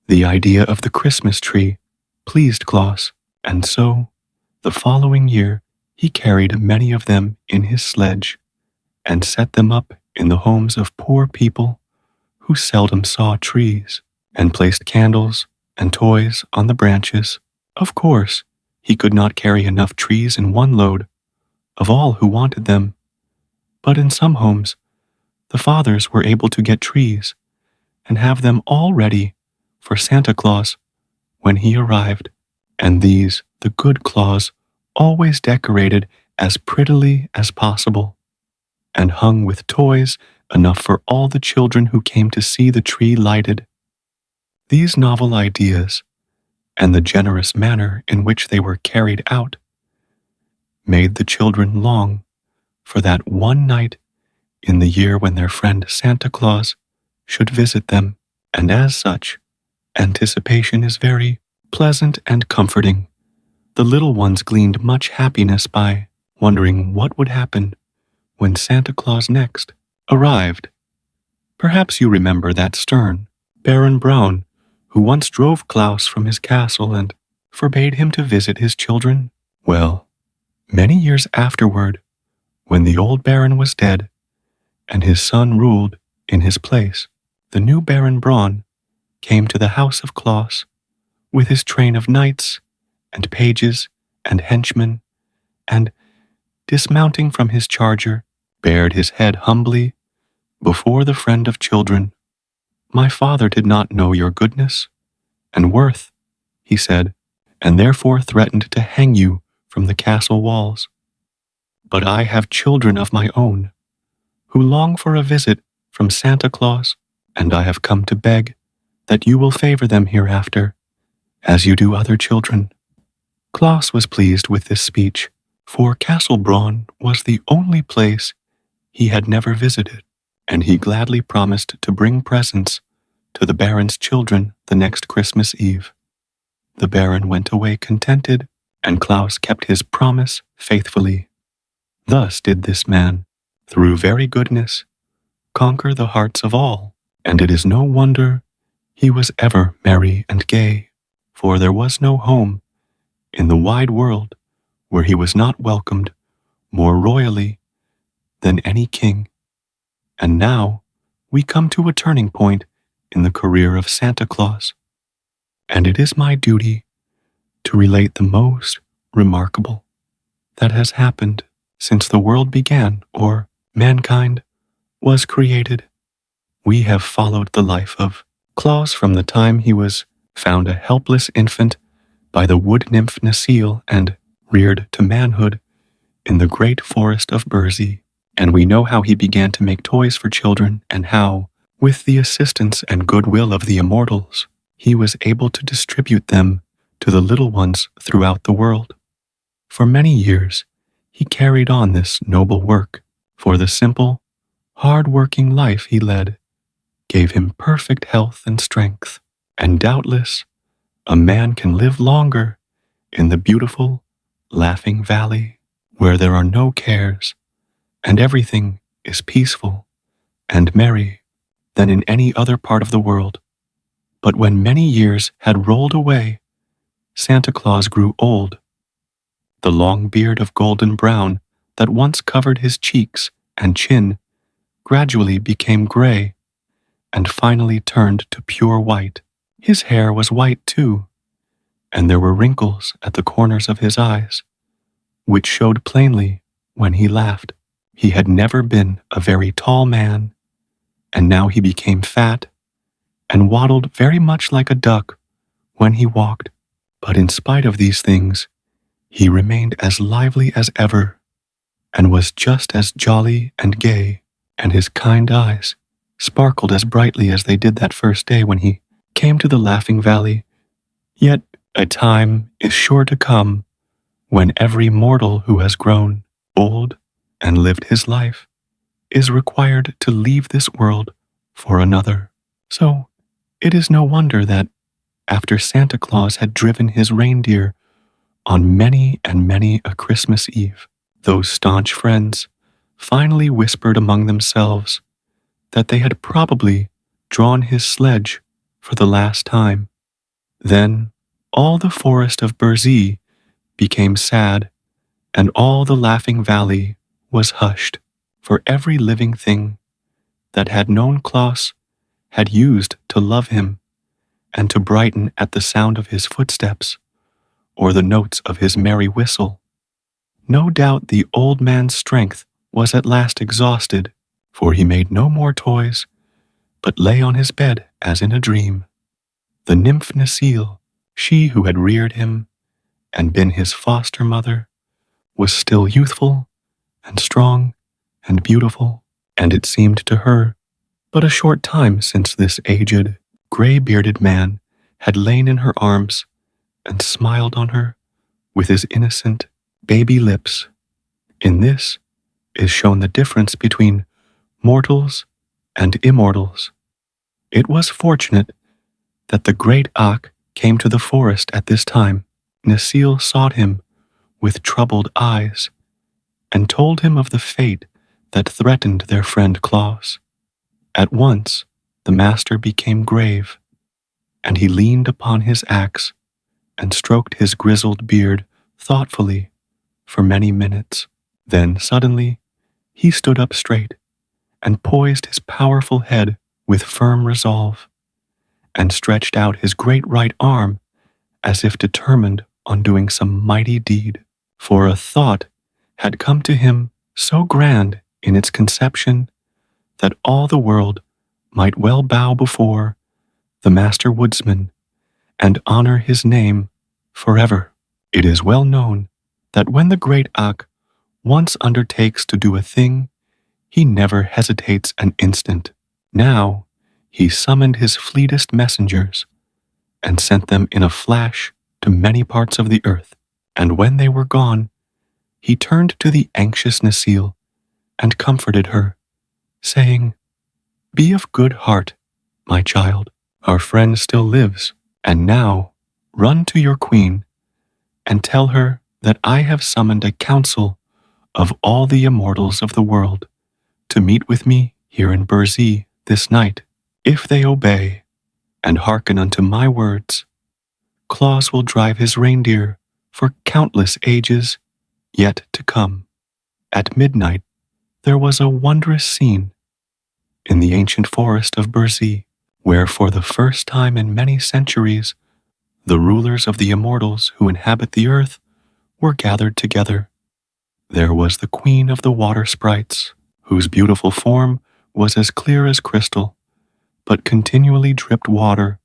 The idea of the Christmas tree pleased Claus, and so, the following year, he carried many of them in his sledge and set them up in the homes of poor people who seldom saw trees, and placed candles and toys on the branches. Of course, he could not carry enough trees in one load of all who wanted them, but in some homes, the fathers were able to get trees and have them all ready for Santa Claus when he arrived, and these the good Claus always decorated as prettily as possible, and hung with toys enough for all the children who came to see the tree lighted. These novel ideas, and the generous manner in which they were carried out, made the children long for that one night in the year when their friend Santa Claus should visit them, and as such, anticipation is very pleasant and comforting. The little ones gleaned much happiness by wondering what would happen when Santa Claus next arrived. Perhaps you remember that stern Baron Brown who once drove Klaus from his castle and forbade him to visit his children? Well, many years afterward, when the old Baron was dead and his son ruled in his place, the new Baron Braun came to the house of Klaus with his train of knights and pages and henchmen, and, dismounting from his charger, bared his head humbly before the friend of children. "My father did not know your goodness and worth," he said, "and therefore threatened to hang you from the castle walls. But I have children of my own, who long for a visit from Santa Claus, and I have come to beg that you will favor them hereafter, as you do other children." Klaus was pleased with this speech, for Castle Braun was the only place he had never visited, and he gladly promised to bring presents to the Baron's children the next Christmas Eve. The Baron went away contented, and Klaus kept his promise faithfully. Thus did this man, through very goodness, conquer the hearts of all, and it is no wonder he was ever merry and gay, for there was no home in the wide world where he was not welcomed more royally than any king. And now we come to a turning point in the career of Santa Claus, and it is my duty to relate the most remarkable that has happened since the world began or mankind was created. We have followed the life of Claus from the time he was found a helpless infant by the wood nymph Necile and reared to manhood in the great forest of Bersey. And we know how he began to make toys for children and how, with the assistance and goodwill of the immortals, he was able to distribute them to the little ones throughout the world. For many years, he carried on this noble work, for the simple, hard-working life he led gave him perfect health and strength, and doubtless a man can live longer in the beautiful, laughing valley where there are no cares and everything is peaceful and merry than in any other part of the world. But when many years had rolled away, Santa Claus grew old. The long beard of golden brown that once covered his cheeks and chin gradually became gray and finally turned to pure white. His hair was white too, and there were wrinkles at the corners of his eyes, which showed plainly when he laughed. He had never been a very tall man, and now he became fat and waddled very much like a duck when he walked. But in spite of these things, he remained as lively as ever and was just as jolly and gay, and his kind eyes sparkled as brightly as they did that first day when he came to the Laughing Valley. Yet a time is sure to come when every mortal who has grown old and lived his life is required to leave this world for another. So it is no wonder that after Santa Claus had driven his reindeer on many and many a Christmas Eve, those staunch friends finally whispered among themselves that they had probably drawn his sledge for the last time. Then all the forest of Bersey became sad, and all the Laughing Valley was hushed, for every living thing that had known Claus had used to love him and to brighten at the sound of his footsteps or the notes of his merry whistle. No doubt the old man's strength was at last exhausted, for he made no more toys, but lay on his bed as in a dream. The nymph Necile, she who had reared him and been his foster mother, was still youthful and strong and beautiful, and it seemed to her but a short time since this aged, gray-bearded man had lain in her arms and smiled on her with his innocent baby lips. In this is shown the difference between mortals and immortals. It was fortunate that the great Ak came to the forest at this time. Necile sought him with troubled eyes and told him of the fate that threatened their friend Claus. At once the master became grave, and he leaned upon his axe and stroked his grizzled beard thoughtfully for many minutes. Then suddenly he stood up straight and poised his powerful head with firm resolve, and stretched out his great right arm as if determined on doing some mighty deed. For a thought had come to him so grand in its conception that all the world might well bow before the master woodsman and honor his name forever. It is well known that when the great Ak once undertakes to do a thing, he never hesitates an instant. Now he summoned his fleetest messengers and sent them in a flash to many parts of the earth, and when they were gone, he turned to the anxious Necile and comforted her, saying, "Be of good heart, my child. Our friend still lives, and now run to your queen and tell her that I have summoned a council of all the immortals of the world to meet with me here in Burzee this night. If they obey and hearken unto my words, Claus will drive his reindeer for countless ages yet to come. At midnight, there was a wondrous scene in the ancient forest of Burzee, where for the first time in many centuries, the rulers of the immortals who inhabit the earth were gathered together. There was the queen of the water sprites, whose beautiful form was as clear as crystal, but continually dripped water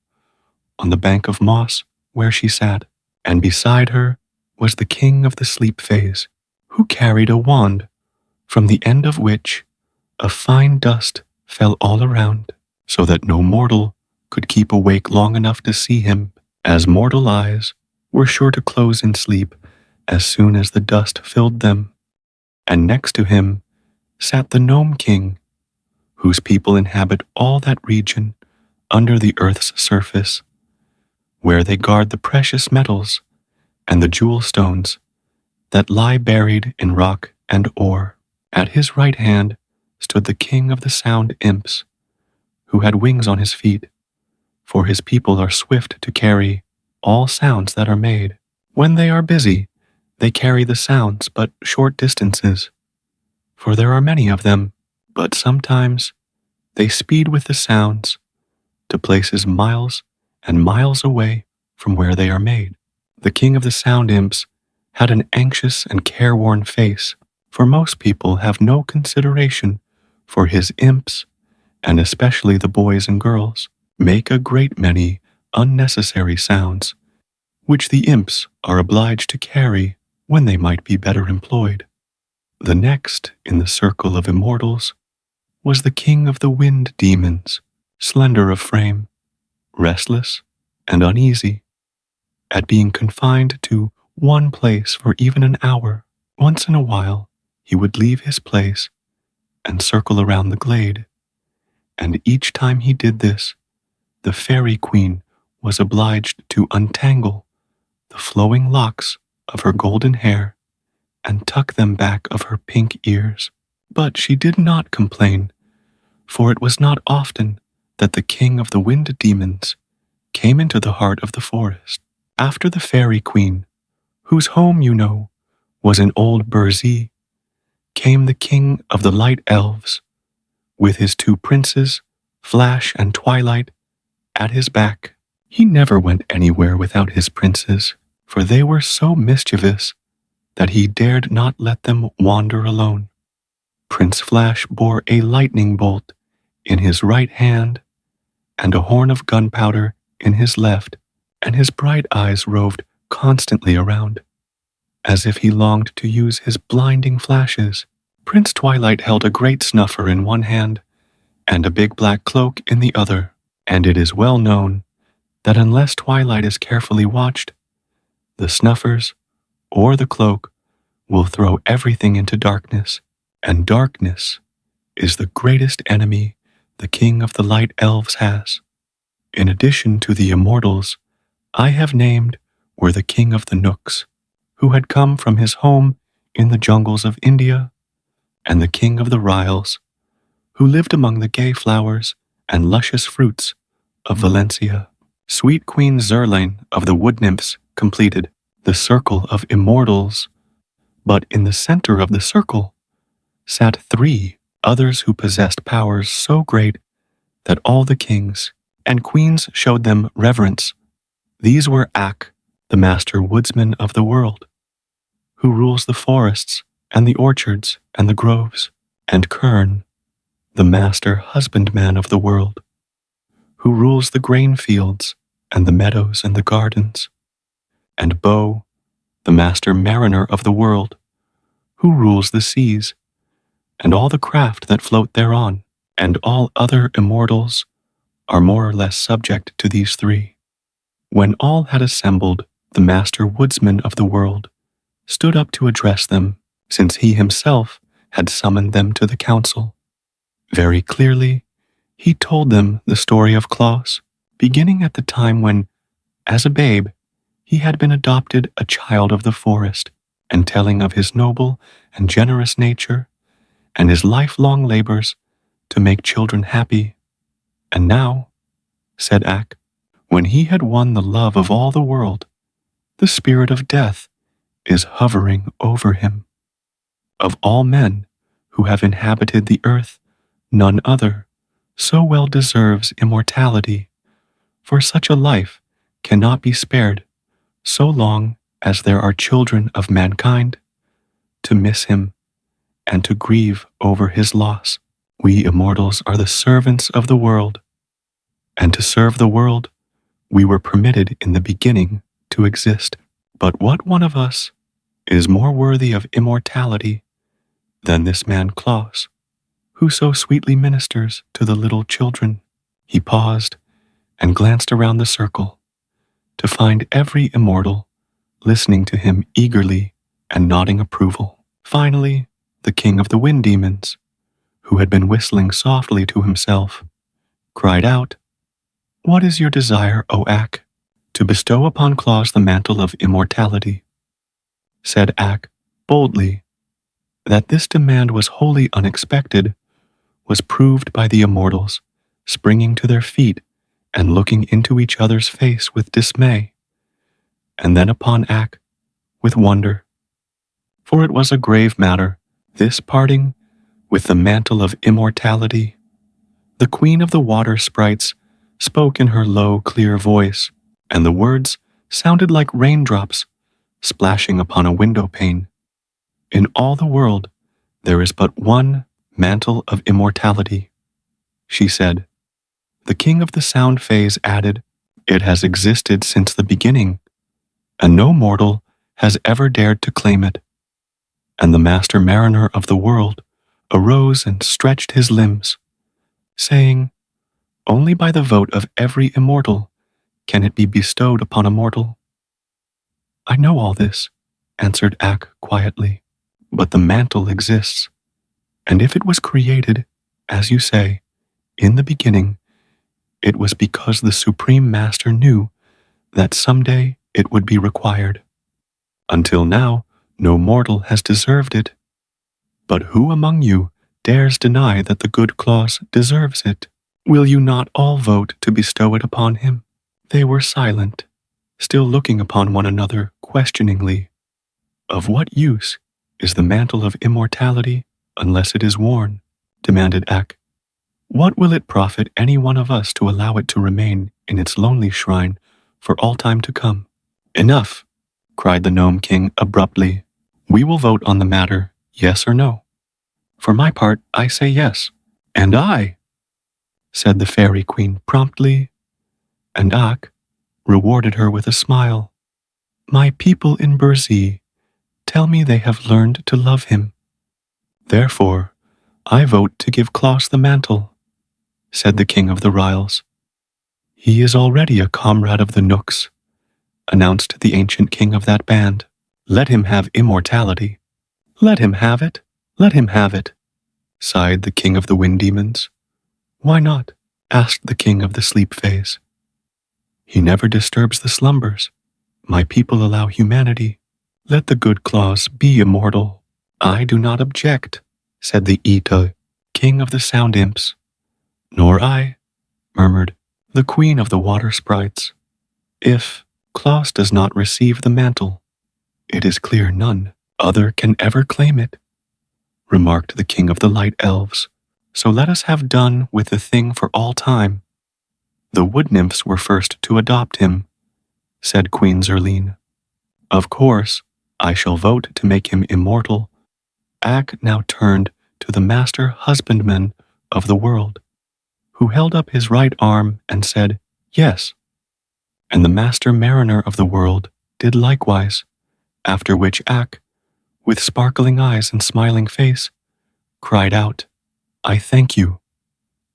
on the bank of moss where she sat, and beside her was the king of the sleep phase, who carried a wand, from the end of which a fine dust fell all around, so that no mortal could keep awake long enough to see him, as mortal eyes were sure to close in sleep as soon as the dust filled them. And next to him sat the Gnome King, whose people inhabit all that region under the earth's surface, where they guard the precious metals and the jewel stones that lie buried in rock and ore. At his right hand stood the king of the sound imps, who had wings on his feet, for his people are swift to carry all sounds that are made. When they are busy, they carry the sounds but short distances, for there are many of them, but sometimes they speed with the sounds to places miles and miles away from where they are made. The king of the sound imps had an anxious and careworn face, for most people have no consideration for his imps, and especially the boys and girls, make a great many unnecessary sounds, which the imps are obliged to carry when they might be better employed. The next in the circle of immortals was the king of the wind demons, slender of frame, restless and uneasy at being confined to one place for even an hour. Once in a while, he would leave his place and circle around the glade, and each time he did this, the fairy queen was obliged to untangle the flowing locks of her golden hair and tuck them back of her pink ears. But she did not complain, for it was not often that the king of the wind demons came into the heart of the forest. After the fairy queen, whose home, you know, was in old Burzee, came the king of the light elves, with his two princes, Flash and Twilight, at his back. He never went anywhere without his princes, for they were so mischievous that he dared not let them wander alone. Prince Flash bore a lightning bolt in his right hand and a horn of gunpowder in his left, and his bright eyes roved constantly around, as if he longed to use his blinding flashes. Prince Twilight held a great snuffer in one hand and a big black cloak in the other, and it is well known that unless Twilight is carefully watched, the snuffers or the cloak will throw everything into darkness, and darkness is the greatest enemy the king of the light elves has. In addition to the immortals, I have named were the king of the Nooks, who had come from his home in the jungles of India, and the king of the Ryls, who lived among the gay flowers and luscious fruits of Valencia. Sweet Queen Zerlain of the wood nymphs completed the circle of immortals, but in the center of the circle sat three others who possessed powers so great that all the kings and queens showed them reverence. These were Ak, the master woodsman of the world, who rules the forests and the orchards and the groves, and Kern, the master husbandman of the world, who rules the grain fields and the meadows and the gardens, and Bo, the master mariner of the world, who rules the seas and all the craft that float thereon, and all other immortals are more or less subject to these three. When all had assembled, the master woodsman of the world stood up to address them, since he himself had summoned them to the council. Very clearly, he told them the story of Claus, beginning at the time when, as a babe, he had been adopted a child of the forest, and telling of his noble and generous nature and his lifelong labors to make children happy. And now, said Ak, when he had won the love of all the world, the spirit of death is hovering over him. Of all men who have inhabited the earth, none other so well deserves immortality, for such a life cannot be spared so long as there are children of mankind to miss him and to grieve over his loss. We immortals are the servants of the world, and to serve the world we were permitted in the beginning to exist. But what one of us is more worthy of immortality than this man Claus, who so sweetly ministers to the little children? He paused and glanced around the circle to find every immortal listening to him eagerly and nodding approval. Finally, the king of the wind demons, who had been whistling softly to himself, cried out, "What is your desire, O Ak?" "To bestow upon Claus the mantle of immortality," said Ak boldly. That this demand was wholly unexpected was proved by the immortals springing to their feet and looking into each other's face with dismay, and then upon Ak with wonder. For it was a grave matter, this parting with the mantle of immortality. The queen of the water sprites spoke in her low, clear voice, and the words sounded like raindrops splashing upon a window pane. In all the world, there is but one mantle of immortality, she said. The king of the sound phase added, "It has existed since the beginning, and no mortal has ever dared to claim it." And the master mariner of the world arose and stretched his limbs, saying, "Only by the vote of every immortal can it be bestowed upon a mortal." "I know all this," answered Ak quietly, "but the mantle exists, and if it was created, as you say, in the beginning, it was because the Supreme Master knew that someday it would be required. Until now, no mortal has deserved it. But who among you dares deny that the good Claus deserves it? Will you not all vote to bestow it upon him?" They were silent, still looking upon one another questioningly. "Of what use is the mantle of immortality unless it is worn?" demanded Ak. "What will it profit any one of us to allow it to remain in its lonely shrine for all time to come?" "Enough," cried the Gnome King abruptly. "We will vote on the matter, yes or no. For my part, I say yes." "And I," said the Fairy Queen promptly, and Ak rewarded her with a smile. "My people in Burzee tell me they have learned to love him. Therefore, I vote to give Claus the mantle," said the King of the Ryls. "He is already a comrade of the Nooks," announced the ancient king of that band. "Let him have immortality." "Let him have it, let him have it," sighed the king of the wind demons. "Why not?" asked the king of the sleep phase. "He never disturbs the slumbers. My people allow humanity. Let the good Claus be immortal." "I do not object," said the Ita, king of the sound imps. "Nor I," murmured the queen of the water sprites. "If Claus does not receive the mantle, it is clear none other can ever claim it," remarked the king of the light elves. "So let us have done with the thing for all time. The wood nymphs were first to adopt him," said Queen Zerline. "Of course, I shall vote to make him immortal." Ak now turned to the master husbandman of the world, who held up his right arm and said, "Yes." And the master mariner of the world did likewise, after which Ak, with sparkling eyes and smiling face, cried out, "I thank you,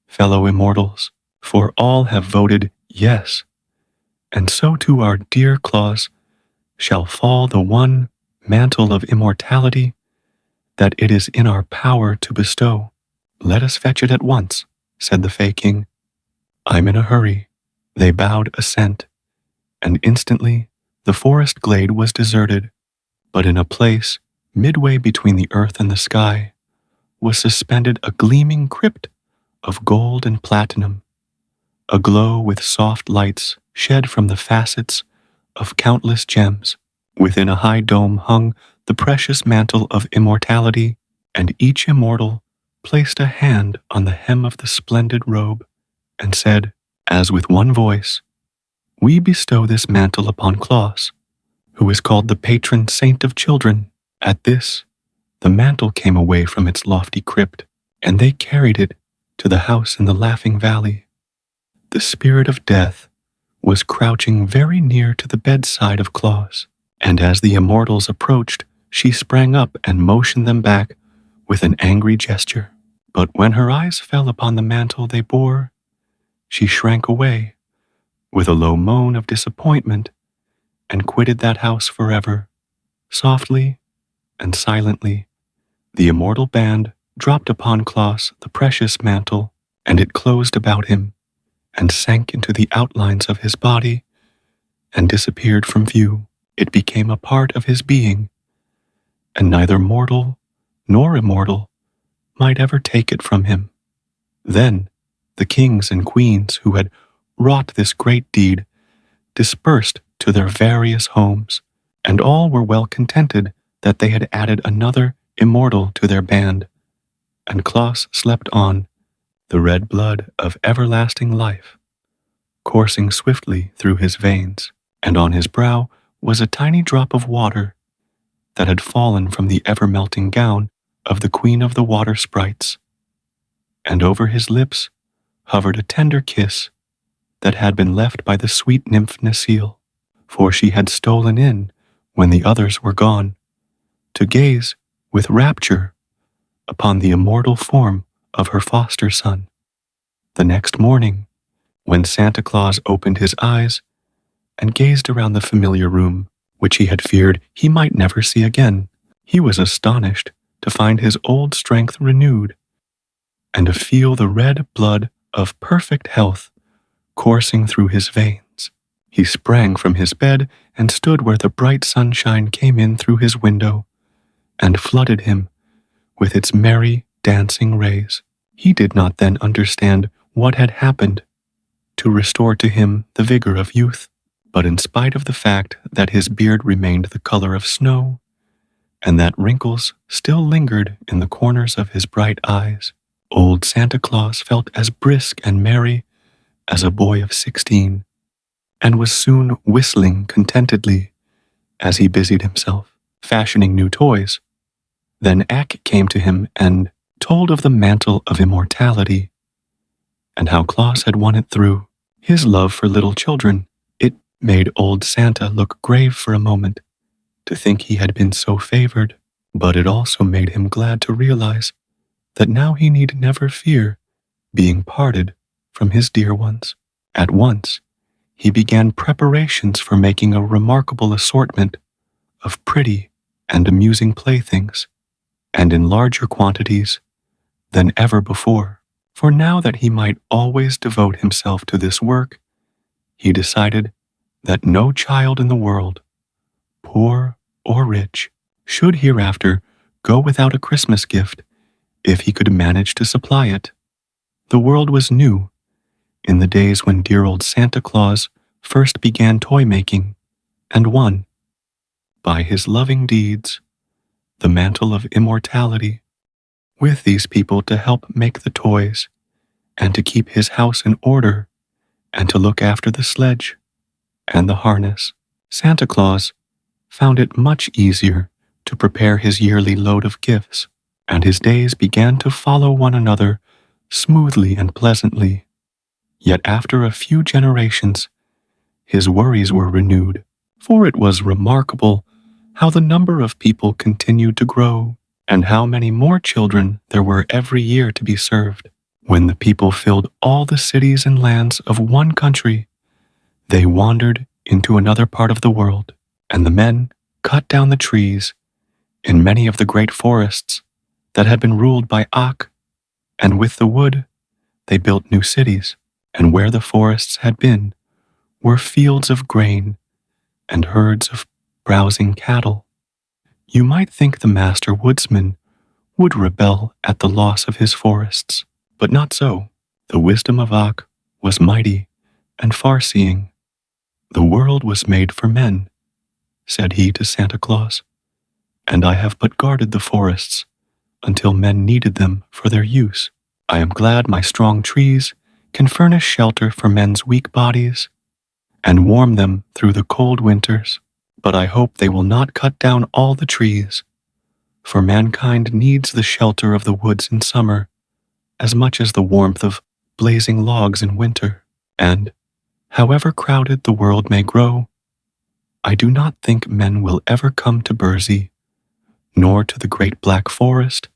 fellow immortals, for all have voted yes, and so to our dear Claus shall fall the one mantle of immortality that it is in our power to bestow." "Let us fetch it at once," said the Fey King. "I'm in a hurry." They bowed assent, and instantly the forest glade was deserted. But in a place midway between the earth and the sky was suspended a gleaming crypt of gold and platinum, aglow with soft lights shed from the facets of countless gems. Within a high dome hung the precious mantle of immortality, and each immortal placed a hand on the hem of the splendid robe and said, as with one voice, "We bestow this mantle upon Claus, who is called the patron saint of children." At this, the mantle came away from its lofty crypt, and they carried it to the house in the Laughing Valley. The spirit of death was crouching very near to the bedside of Claus, and as the immortals approached, she sprang up and motioned them back with an angry gesture. But when her eyes fell upon the mantle they bore, she shrank away with a low moan of disappointment and quitted that house forever. Softly and silently, the immortal band dropped upon Claus the precious mantle, and it closed about him and sank into the outlines of his body and disappeared from view. It became a part of his being, and neither mortal nor immortal might ever take it from him. Then the kings and queens who had wrought this great deed dispersed to their various homes, and all were well contented that they had added another immortal to their band, and Claus slept on, the red blood of everlasting life coursing swiftly through his veins, and on his brow was a tiny drop of water that had fallen from the ever-melting gown of the Queen of the Water Sprites, and over his lips hovered a tender kiss that had been left by the sweet nymph Necile, for she had stolen in when the others were gone, to gaze with rapture upon the immortal form of her foster son. The next morning, when Santa Claus opened his eyes and gazed around the familiar room, which he had feared he might never see again, he was astonished to find his old strength renewed, and to feel the red blood of perfect health coursing through his veins. He sprang from his bed and stood where the bright sunshine came in through his window and flooded him with its merry, dancing rays. He did not then understand what had happened to restore to him the vigor of youth, but in spite of the fact that his beard remained the color of snow, and that wrinkles still lingered in the corners of his bright eyes, old Santa Claus felt as brisk and merry as a boy of 16, and was soon whistling contentedly as he busied himself, fashioning new toys. Then Ak came to him and told of the mantle of immortality, and how Claus had won it through his love for little children. It made old Santa look grave for a moment to think he had been so favored, but it also made him glad to realize that now he need never fear being parted from his dear ones. At once, he began preparations for making a remarkable assortment of pretty and amusing playthings, and in larger quantities than ever before. For now that he might always devote himself to this work, he decided that no child in the world, poor or rich, should hereafter go without a Christmas gift if he could manage to supply it. The world was new in the days when dear old Santa Claus first began toy making and won, by his loving deeds, the mantle of immortality. With these people to help make the toys, and to keep his house in order, and to look after the sledge and the harness, Santa Claus found it much easier to prepare his yearly load of gifts, and his days began to follow one another smoothly and pleasantly. Yet after a few generations, his worries were renewed, for it was remarkable how the number of people continued to grow, and how many more children there were every year to be served. When the people filled all the cities and lands of one country, they wandered into another part of the world, and the men cut down the trees in many of the great forests that had been ruled by Ak, and with the wood they built new cities, and where the forests had been were fields of grain and herds of browsing cattle. You might think the master woodsman would rebel at the loss of his forests, but not so. The wisdom of Ak was mighty and far-seeing. The world was made for men, said he to Santa Claus, and I have but guarded the forests until men needed them for their use. I am glad my strong trees can furnish shelter for men's weak bodies and warm them through the cold winters, but I hope they will not cut down all the trees, for mankind needs the shelter of the woods in summer as much as the warmth of blazing logs in winter. And, however crowded the world may grow, I do not think men will ever come to Burzee, nor to the great black forest,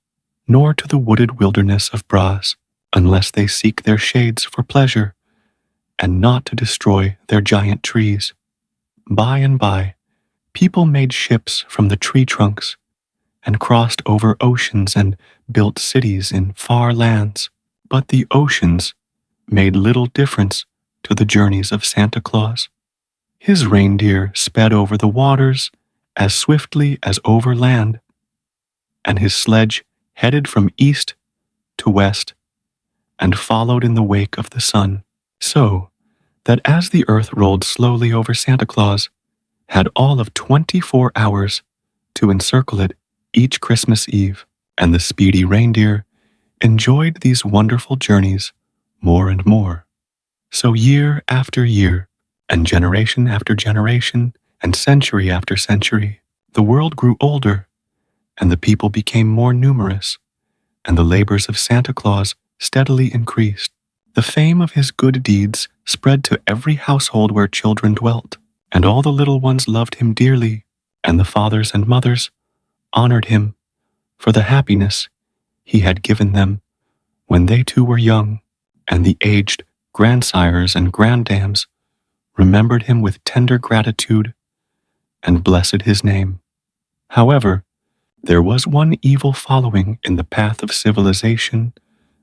nor to the wooded wilderness of Braz, unless they seek their shades for pleasure, and not to destroy their giant trees. By and by, people made ships from the tree trunks, and crossed over oceans and built cities in far lands. But the oceans made little difference to the journeys of Santa Claus. His reindeer sped over the waters as swiftly as over land, and his sledge headed from east to west and followed in the wake of the sun, so that as the earth rolled slowly over Santa Claus, had all of 24 hours to encircle it each Christmas Eve, and the speedy reindeer enjoyed these wonderful journeys more and more. So year after year, and generation after generation, and century after century, the world grew older, and the people became more numerous, and the labors of Santa Claus steadily increased. The fame of his good deeds spread to every household where children dwelt, and all the little ones loved him dearly, and the fathers and mothers honored him for the happiness he had given them when they too were young, and the aged grandsires and granddames remembered him with tender gratitude and blessed his name. However, there was one evil following in the path of civilization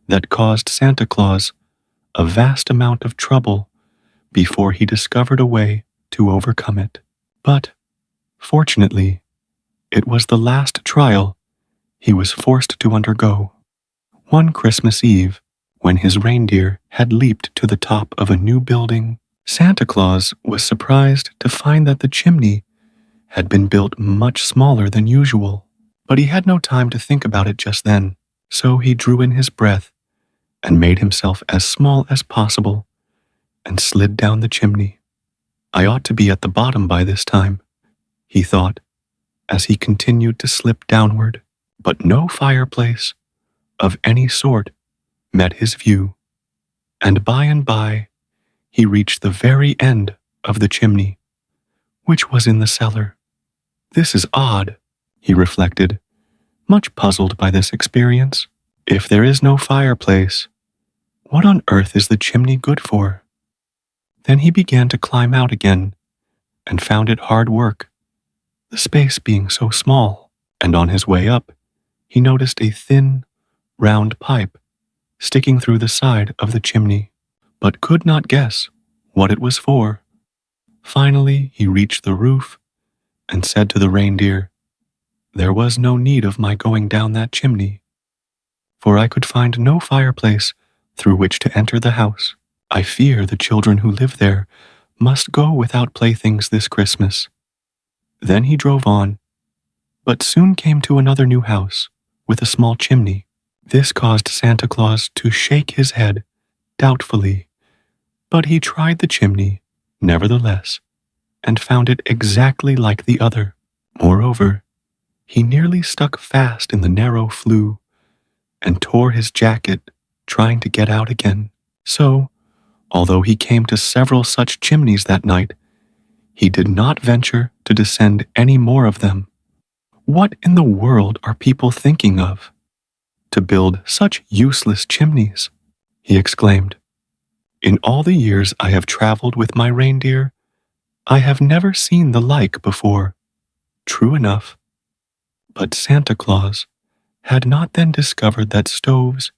that caused Santa Claus a vast amount of trouble before he discovered a way to overcome it. But, fortunately, it was the last trial he was forced to undergo. One Christmas Eve, when his reindeer had leaped to the top of a new building, Santa Claus was surprised to find that the chimney had been built much smaller than usual. But he had no time to think about it just then, so he drew in his breath and made himself as small as possible and slid down the chimney. I ought to be at the bottom by this time, he thought, as he continued to slip downward, but no fireplace of any sort met his view, and by he reached the very end of the chimney, which was in the cellar. This is odd, he reflected, much puzzled by this experience. If there is no fireplace, what on earth is the chimney good for? Then he began to climb out again, and found it hard work, the space being so small, and on his way up, he noticed a thin, round pipe sticking through the side of the chimney, but could not guess what it was for. Finally, he reached the roof and said to the reindeer, "There was no need of my going down that chimney, for I could find no fireplace through which to enter the house. I fear the children who live there must go without playthings this Christmas." Then he drove on, but soon came to another new house with a small chimney. This caused Santa Claus to shake his head doubtfully, but he tried the chimney, nevertheless, and found it exactly like the other. Moreover, he nearly stuck fast in the narrow flue and tore his jacket trying to get out again. So, although he came to several such chimneys that night, he did not venture to descend any more of them. What in the world are people thinking of? To build such useless chimneys, he exclaimed. In all the years I have traveled with my reindeer, I have never seen the like before. True enough. But Santa Claus had not then discovered that stoves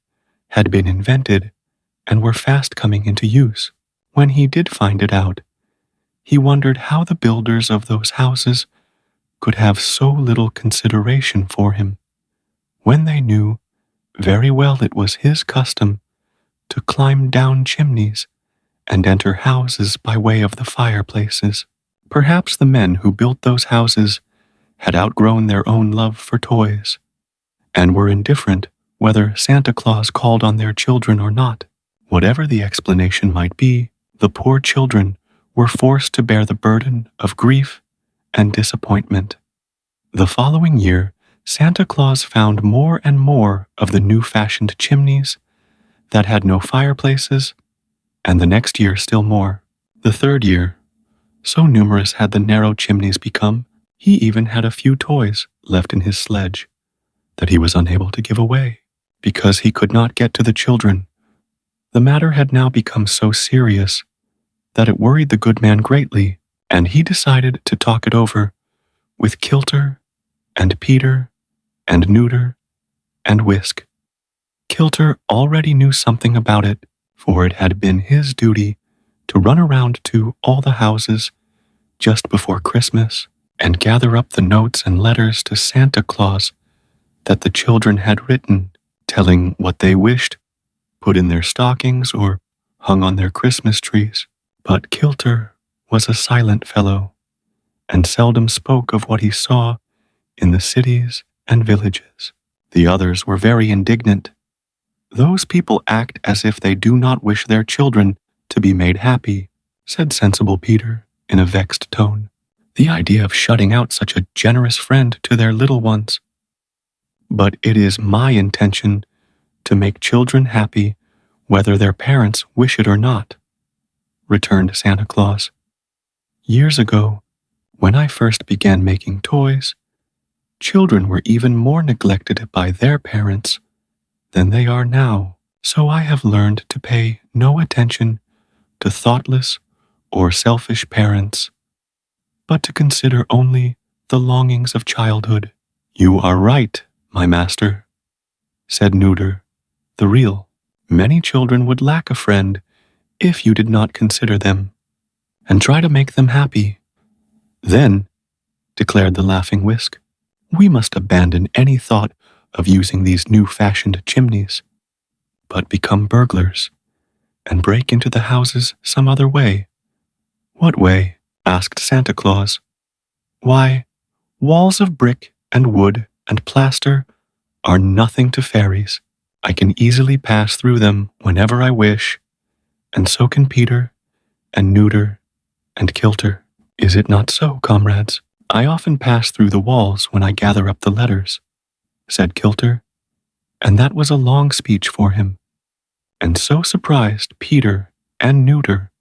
had been invented and were fast coming into use. When he did find it out, he wondered how the builders of those houses could have so little consideration for him, when they knew very well it was his custom to climb down chimneys and enter houses by way of the fireplaces. Perhaps the men who built those houses had outgrown their own love for toys, and were indifferent whether Santa Claus called on their children or not. Whatever the explanation might be, the poor children were forced to bear the burden of grief and disappointment. The following year, Santa Claus found more and more of the new-fashioned chimneys that had no fireplaces, and the next year still more. The third year, so numerous had the narrow chimneys become, he even had a few toys left in his sledge that he was unable to give away, because he could not get to the children. The matter had now become so serious that it worried the good man greatly, and he decided to talk it over with Kilter and Peter and Neuter and Whisk. Kilter already knew something about it, for it had been his duty to run around to all the houses just before Christmas and gather up the notes and letters to Santa Claus that the children had written, telling what they wished put in their stockings or hung on their Christmas trees. But Kilter was a silent fellow, and seldom spoke of what he saw in the cities and villages. The others were very indignant. "Those people act as if they do not wish their children to be made happy," said sensible Peter in a vexed tone. "The idea of shutting out such a generous friend to their little ones." "But it is my intention to make children happy whether their parents wish it or not," returned Santa Claus. "Years ago, when I first began making toys, children were even more neglected by their parents than they are now. So I have learned to pay no attention to thoughtless or selfish parents, but to consider only the longings of childhood." "You are right, my master," said Neuter, the real. "Many children would lack a friend if you did not consider them and try to make them happy." "Then," declared the laughing Whisk, "we must abandon any thought of using these new-fashioned chimneys, but become burglars and break into the houses some other way." "What way?" asked Santa Claus. "Why, walls of brick and wood and plaster are nothing to fairies. I can easily pass through them whenever I wish, and so can Peter and Neuter and Kilter. Is it not so, comrades?" "I often pass through the walls when I gather up the letters," said Kilter, and that was a long speech for him, and so surprised Peter and Neuter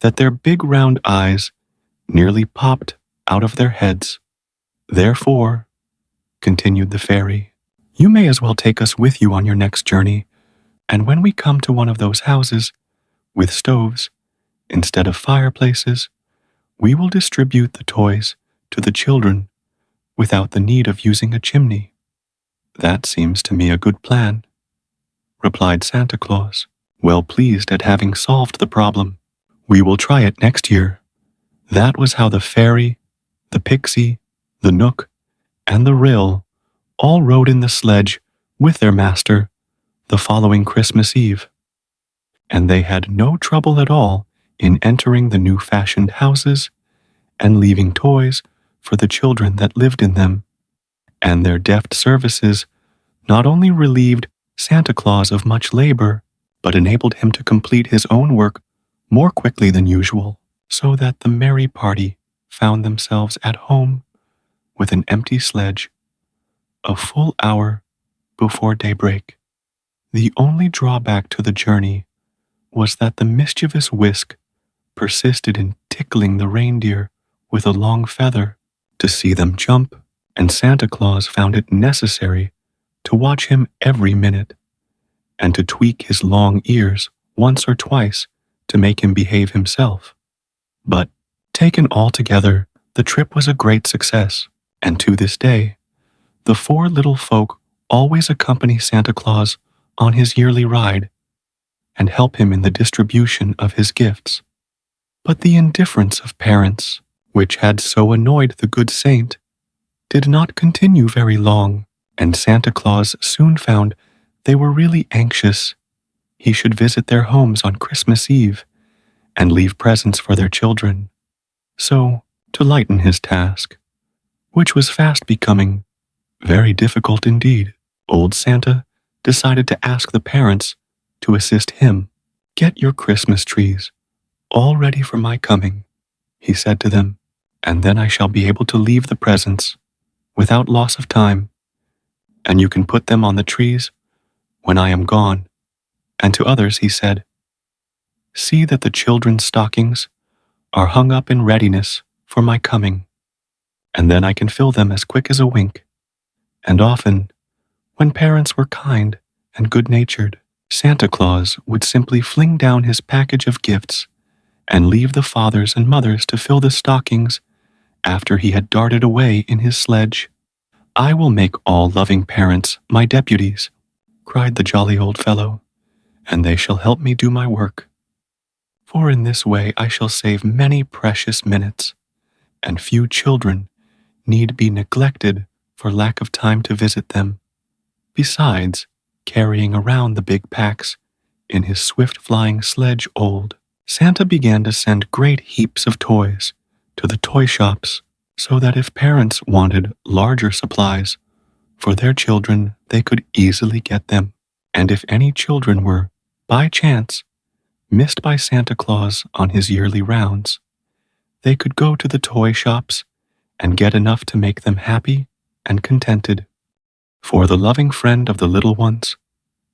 that their big round eyes nearly popped out of their heads. "Therefore," continued the fairy, "you may as well take us with you on your next journey, and when we come to one of those houses with stoves instead of fireplaces, we will distribute the toys to the children without the need of using a chimney." "That seems to me a good plan," replied Santa Claus, well pleased at having solved the problem. "We will try it next year." That was how the fairy, the pixie, the knook, and the rill all rode in the sledge with their master the following Christmas Eve, and they had no trouble at all in entering the new-fashioned houses and leaving toys for the children that lived in them, and their deft services not only relieved Santa Claus of much labor, but enabled him to complete his own work more quickly than usual, so that the merry party found themselves at home with an empty sledge a full hour before daybreak. The only drawback to the journey was that the mischievous Whisk persisted in tickling the reindeer with a long feather to see them jump, and Santa Claus found it necessary to watch him every minute and to tweak his long ears once or twice to make him behave himself. But, taken all together, the trip was a great success, and to this day, the four little folk always accompany Santa Claus on his yearly ride and help him in the distribution of his gifts. But the indifference of parents, which had so annoyed the good saint, did not continue very long, and Santa Claus soon found they were really anxious. He should visit their homes on Christmas Eve and leave presents for their children. So, to lighten his task, which was fast becoming very difficult indeed, old Santa decided to ask the parents to assist him. "Get your Christmas trees all ready for my coming," he said to them, "and then I shall be able to leave the presents without loss of time, and you can put them on the trees when I am gone." And to others he said, "See that the children's stockings are hung up in readiness for my coming, and then I can fill them as quick as a wink." And often, when parents were kind and good-natured, Santa Claus would simply fling down his package of gifts and leave the fathers and mothers to fill the stockings after he had darted away in his sledge. "I will make all loving parents my deputies," cried the jolly old fellow, "and they shall help me do my work. For in this way I shall save many precious minutes, and few children need be neglected for lack of time to visit them." Besides, carrying around the big packs in his swift-flying sledge Santa began to send great heaps of toys to the toy shops, so that if parents wanted larger supplies for their children, they could easily get them. And if any children were, by chance, missed by Santa Claus on his yearly rounds, they could go to the toy shops and get enough to make them happy and contented. For the loving friend of the little ones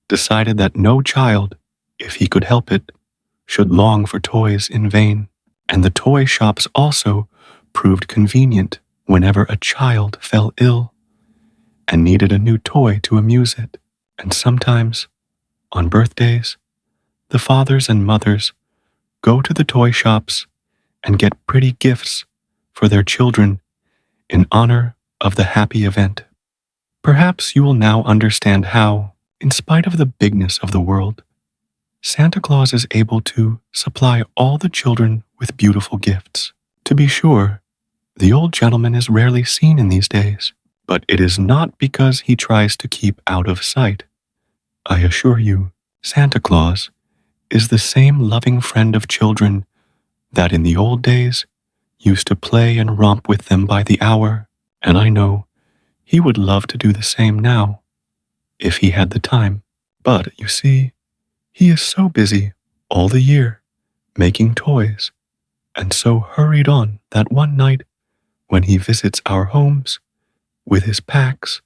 decided that no child, if he could help it, should long for toys in vain, and the toy shops also proved convenient whenever a child fell ill and needed a new toy to amuse it. And sometimes, on birthdays, the fathers and mothers go to the toy shops and get pretty gifts for their children in honor of the happy event. Perhaps you will now understand how, in spite of the bigness of the world, Santa Claus is able to supply all the children with beautiful gifts. To be sure, the old gentleman is rarely seen in these days, but it is not because he tries to keep out of sight. I assure you, Santa Claus is the same loving friend of children that in the old days used to play and romp with them by the hour, and I know he would love to do the same now, if he had the time. But, you see, he is so busy all the year making toys, and so hurried on that one night when he visits our homes with his packs,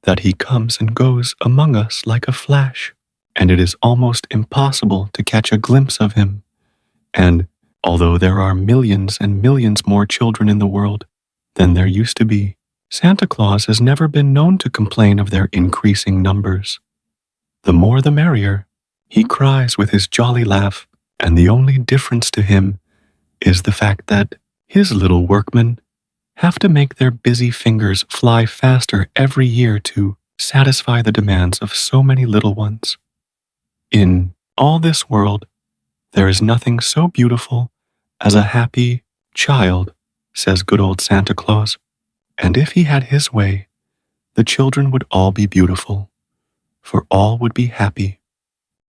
that he comes and goes among us like a flash, and it is almost impossible to catch a glimpse of him. And although there are millions and millions more children in the world than there used to be, Santa Claus has never been known to complain of their increasing numbers. The more the merrier, he cries with his jolly laugh, and the only difference to him is the fact that his little workmen have to make their busy fingers fly faster every year to satisfy the demands of so many little ones. In all this world, there is nothing so beautiful as a happy child, says good old Santa Claus. And if he had his way, the children would all be beautiful, for all would be happy.